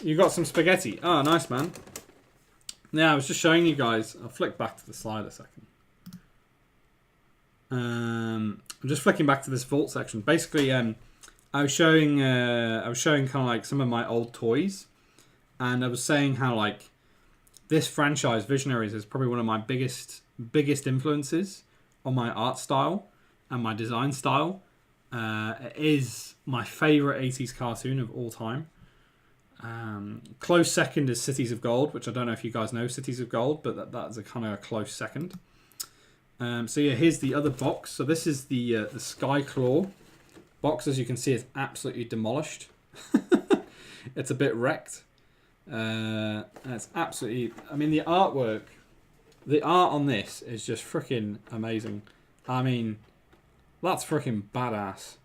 You got some spaghetti. Oh, nice, man. Yeah, I was just showing you guys. I'll flick back to the slide a second. I'm just flicking back to this vault section. Basically, I was showing kind of like some of my old toys, and I was saying how like this franchise, Visionaries, is probably one of my biggest influences on my art style and my design style. It is my favorite 80s cartoon of all time. Close second is Cities of Gold, which I don't know if you guys know Cities of Gold, but that's a kind of a close second. So yeah, here's the other box. So this is the Sky Claw box. As you can see, it's absolutely demolished. It's a bit wrecked. And it's absolutely. I mean, the art on this is just freaking amazing. I mean, that's freaking badass.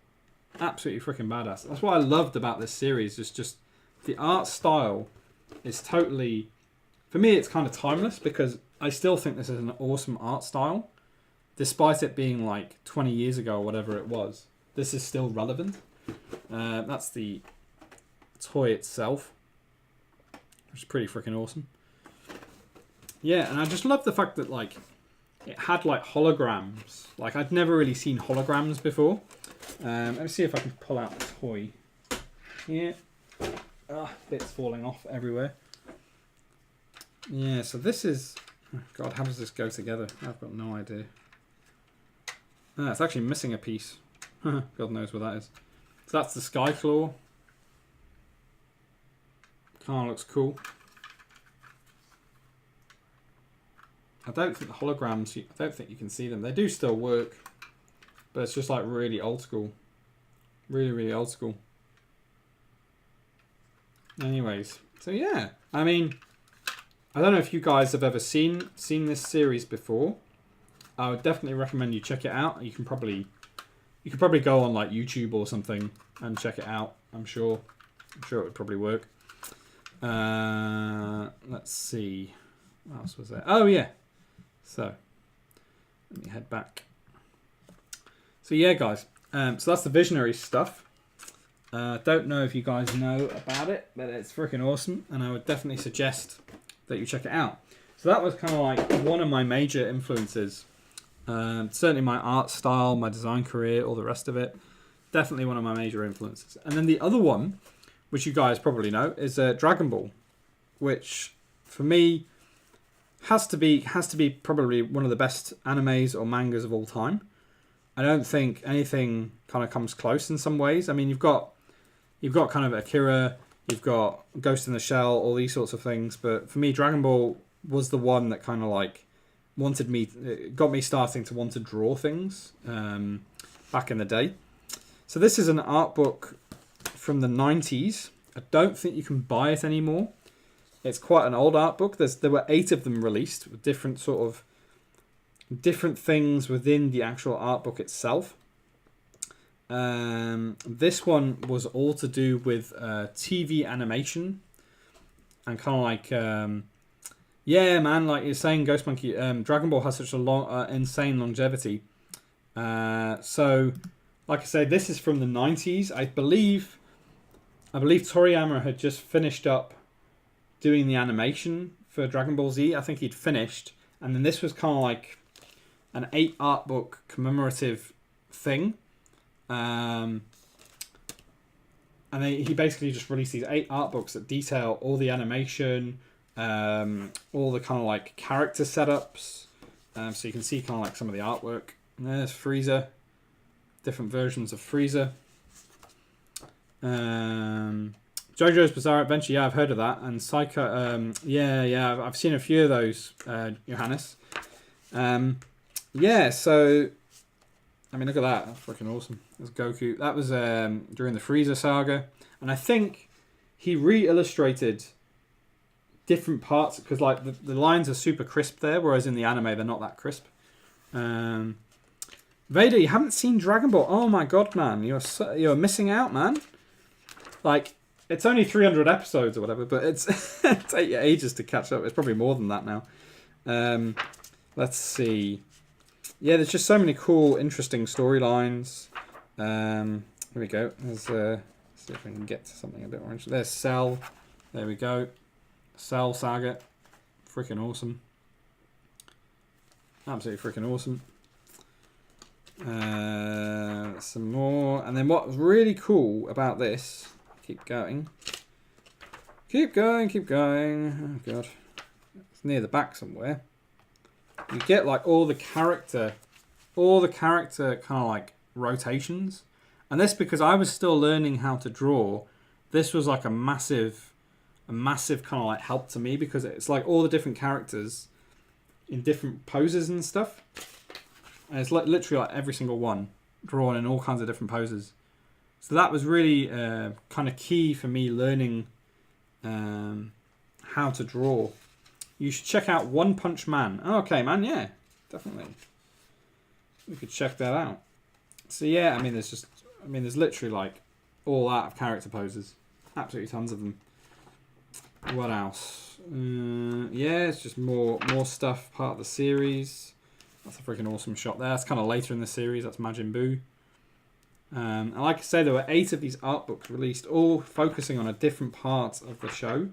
Absolutely freaking badass. That's what I loved about this series. Is just the art style is totally. For me, it's kind of timeless because I still think this is an awesome art style. Despite it being like 20 years ago or whatever it was, this is still relevant. That's the toy itself, which is pretty freaking awesome. Yeah, and I just love the fact that like it had like holograms. Like I'd never really seen holograms before. Let me see if I can pull out the toy. Yeah, bits falling off everywhere. Yeah, so this is. Oh God, how does this go together? I've got no idea. It's actually missing a piece. God knows where that is. So that's the Sky Claw. Kind of looks cool. I don't think the holograms, I don't think you can see them. They do still work, but it's just like really old school. Really, really old school. Anyways, so yeah. I mean, I don't know if you guys have ever seen this series before. I would definitely recommend you check it out. You could probably go on like YouTube or something and check it out. I'm sure it would probably work. Let's see. What else was there? Oh yeah. So let me head back. So yeah, guys. So that's the Visionary stuff. Don't know if you guys know about it, but it's freaking awesome, and I would definitely suggest that you check it out. So that was kind of like one of my major influences. Certainly my art style, my design career, all the rest of it. Definitely one of my major influences. And then the other one, which you guys probably know, is Dragon Ball, which for me has to be probably one of the best animes or mangas of all time. I don't think anything kind of comes close in some ways. I mean, you've got kind of Akira, you've got Ghost in the Shell, all these sorts of things. But for me, Dragon Ball was the one that kind of like got me starting to want to draw things back in the day. So this is an art book from the 90s. I don't think you can buy it anymore. It's quite an old art book. There were 8 of them released with different things within the actual art book itself. This one was all to do with TV animation and kind of like, yeah, man, like you're saying, Ghost Monkey, Dragon Ball has such a long, insane longevity. So, like I say, this is from the 90s. I believe Toriyama had just finished up doing the animation for Dragon Ball Z. I think he'd finished, and then this was kind of like an 8 art book commemorative thing. And then he basically just released these 8 art books that detail all the animation, all the kind of like character setups. So you can see kind of like some of the artwork. And there's Frieza, different versions of Frieza. JoJo's Bizarre Adventure, yeah, I've heard of that. And Psycho, yeah, I've seen a few of those, Johannes. Yeah, so, I mean, look at that. That's freaking awesome. That's Goku. That was during the Frieza saga. And I think he re-illustrated different parts, because like the lines are super crisp there, whereas in the anime they're not that crisp. Vader, you haven't seen Dragon Ball? Oh my god, man. You're missing out, man. Like, it's only 300 episodes or whatever, but it's it take you ages to catch up. It's probably more than that now. Let's see. Yeah, there's just so many cool, interesting storylines. Here we go. Let's see if we can get to something a bit more interesting. There's Cell. There we go. Cell Saga. Freaking awesome. Absolutely freaking awesome. Some more. And then what was really cool about this... Keep going. Keep going. Oh, God. It's near the back somewhere. You get, like, all the character kind of, like, rotations. And this, because I was still learning how to draw, this was, like, a massive kind of, like, help to me, because it's, like, all the different characters in different poses and stuff. And it's, like, literally, like, every single one drawn in all kinds of different poses. So that was really kind of key for me learning how to draw. You should check out One Punch Man. Oh, okay, man, yeah, definitely. We could check that out. So yeah, I mean, there's literally like all that of character poses. Absolutely tons of them. What else? Yeah, it's just more stuff, part of the series. That's a freaking awesome shot there. That's kind of later in the series. That's Majin Buu. And like I say, there were 8 of these art books released, all focusing on a different part of the show.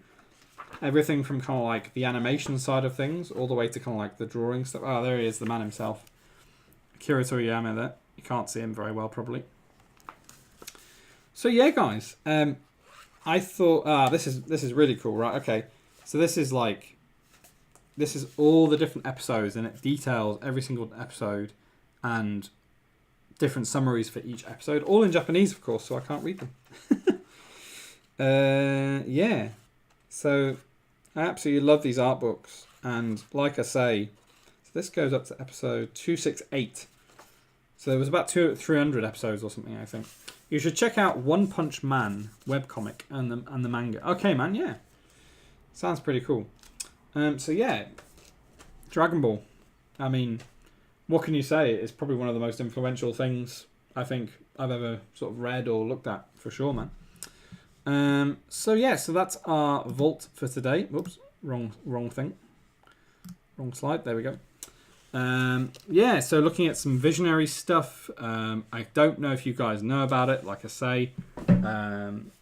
Everything from kind of like the animation side of things, all the way to kind of like the drawing stuff. Oh, there he is, the man himself. Akira Toriyama there. You can't see him very well, probably. So yeah, guys. I thought, this is really cool, right? Okay. So this is all the different episodes, and it details every single episode and different summaries for each episode, all in Japanese, of course, so I can't read them. Yeah, so I absolutely love these art books, and like I say, so this goes up to episode 268. So there was about 300 episodes or something, I think. You should check out One Punch Man webcomic and the manga. Okay, man, yeah, sounds pretty cool. So yeah, Dragon Ball. I mean, what can you say? It's probably one of the most influential things I think I've ever sort of read or looked at, for sure, man. So yeah, so that's our vault for today. Whoops, wrong thing. Wrong slide. There we go. Yeah, so looking at some Visionary stuff. I don't know if you guys know about it. Like I say,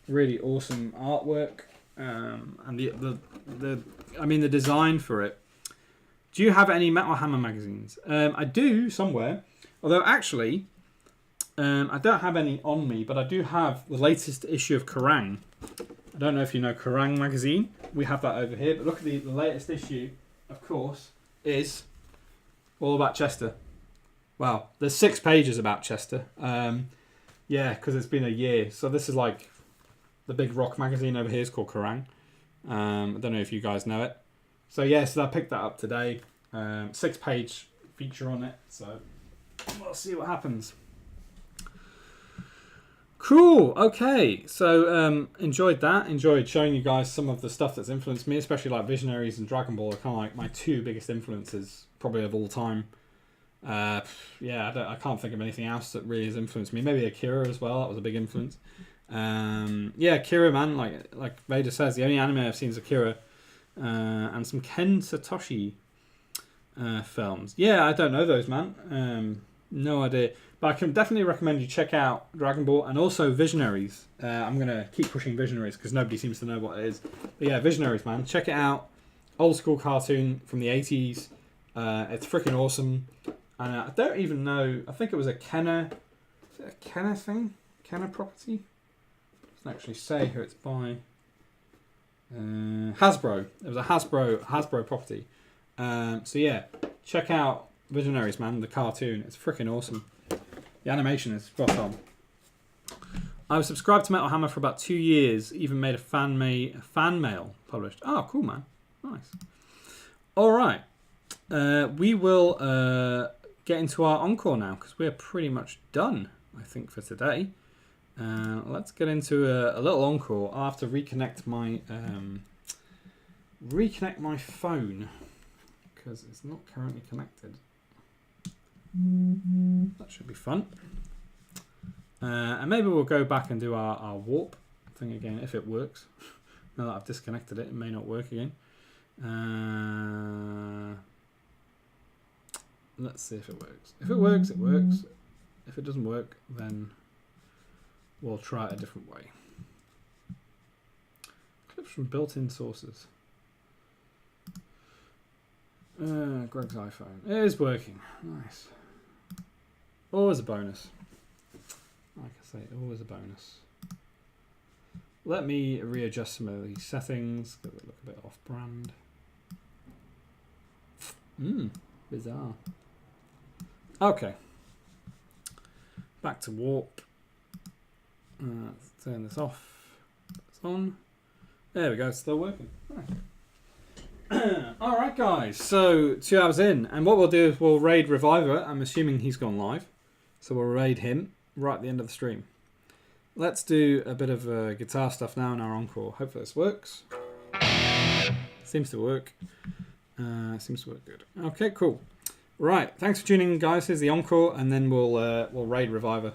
really awesome artwork. And the design for it. Do you have any Metal Hammer magazines? I do, somewhere. Although, actually, I don't have any on me, but I do have the latest issue of Kerrang! I don't know if you know Kerrang! Magazine. We have that over here. But look at the latest issue, of course, is all about Chester. Wow, there's 6 pages about Chester. Yeah, because it's been a year. So this is like the big rock magazine over here is called Kerrang! I don't know if you guys know it. So yeah, so I picked that up today. 6-page feature on it. So we'll see what happens. Cool. Okay. So enjoyed that. Enjoyed showing you guys some of the stuff that's influenced me, especially like Visionaries and Dragon Ball are kind of like my two biggest influences probably of all time. Yeah, I can't think of anything else that really has influenced me. Maybe Akira as well. That was a big influence. Yeah, Akira, man. Like Vader says, the only anime I've seen is Akira, and some Ken Satoshi films. Yeah, I don't know those, man. No idea. But I can definitely recommend you check out Dragon Ball and also Visionaries. I'm going to keep pushing Visionaries because nobody seems to know what it is. But yeah, Visionaries, man. Check it out. Old school cartoon from the 80s. It's freaking awesome. And I don't even know. I think it was a Kenner. Is it a Kenner thing? Kenner property? It doesn't actually say who it's by. Hasbro. It was a Hasbro property. So yeah, check out Visionaries, man. The cartoon. It's freaking awesome. The animation is spot on. I was subscribed to Metal Hammer for about 2 years. Even made a fan mail published. Oh, cool, man. Nice. All right. We will get into our encore now because we're pretty much done, I think, for today. Let's get into a little encore. I'll have to reconnect my phone because it's not currently connected. That should be fun. And maybe we'll go back and do our warp thing again if it works. Now that I've disconnected it, it may not work again. Let's see if it works. If it works, it works. If it doesn't work, then we'll try it a different way. Clips from built-in sources. Greg's iPhone. It is working. Nice. Always a bonus. Like I say, always a bonus. Let me readjust some of these settings because they look a bit off-brand. Bizarre. Okay. Back to warp. Let's turn this off. It's on. There we go. It's still working. Right. Alright guys, so 2 hours in, and what we'll do is we'll raid Reviver. I'm assuming he's gone live, so we'll raid him right at the end of the stream. Let's do a bit of guitar stuff now in our encore. Hopefully this works. Seems to work. Seems to work good. Okay, cool. Right, thanks for tuning in, guys. Here's the encore, and then we'll raid Reviver.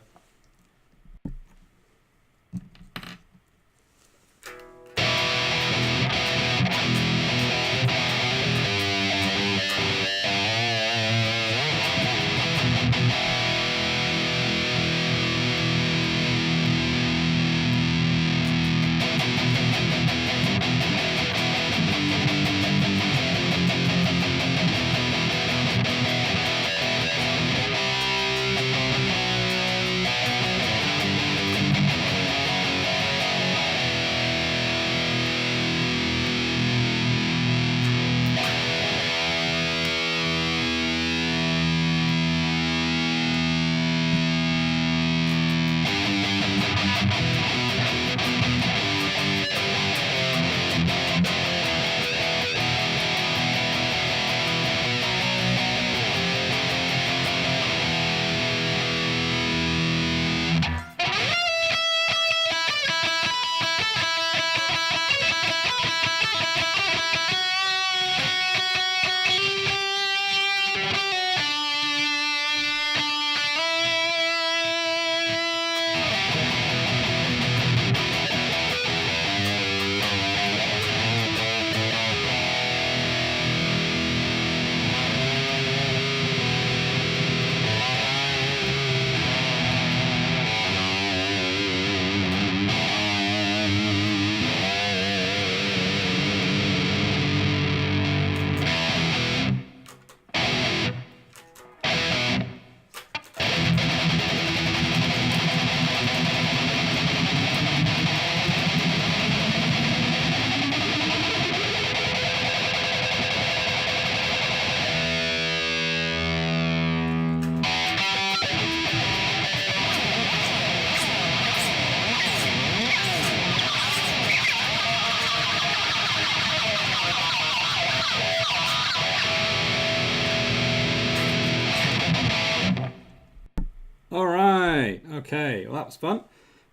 Okay, well that was fun.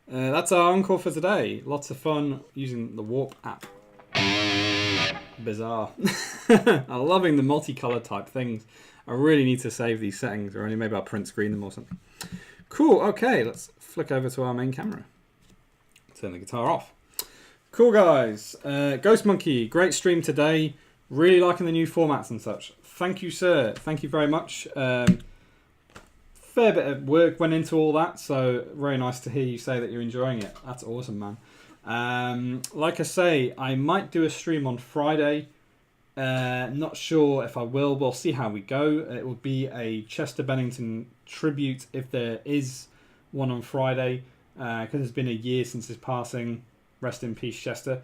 That's our encore for today. Lots of fun using the Warp app. Bizarre. I'm loving the multicolour type things. I really need to save these settings, or maybe I'll print screen them or something. Cool, okay, let's flick over to our main camera. Turn the guitar off. Cool, guys. Ghost Monkey, great stream today. Really liking the new formats and such. Thank you, sir. Thank you very much. Fair bit of work went into all that, so very nice to hear you say that you're enjoying it. That's awesome, man. Like I say, I might do a stream on Friday. Not sure if I will. We'll see how we go. It will be a Chester Bennington tribute if there is one on Friday, because it's been a year since his passing. Rest in peace, Chester.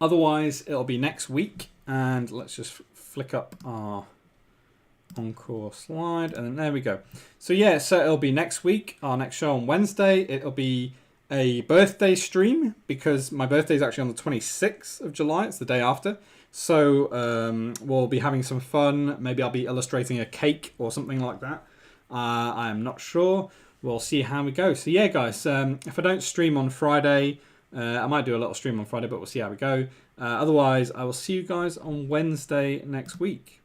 Otherwise, it'll be next week, and let's just flick up our encore slide, and then there we go. So yeah, so it'll be next week, our next show on Wednesday. It'll be a birthday stream, because my birthday is actually on the 26th of July. It's the day after. So we'll be having some fun. Maybe I'll be illustrating a cake or something like that. I am not sure. We'll see how we go. So yeah, guys, if I don't stream on Friday, I might do a little stream on Friday, but we'll see how we go. Otherwise, I will see you guys on Wednesday next week.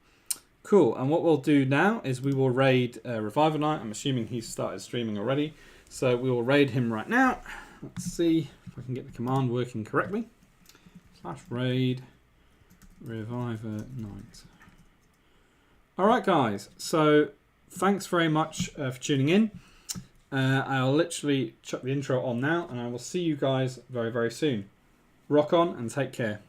Cool, and what we'll do now is we will raid Reviver Knight. I'm assuming he's started streaming already. So we will raid him right now. Let's see if I can get the command working correctly. /raid Reviver Knight. Alright, guys, so thanks very much for tuning in. I'll literally chuck the intro on now, and I will see you guys very, very soon. Rock on and take care.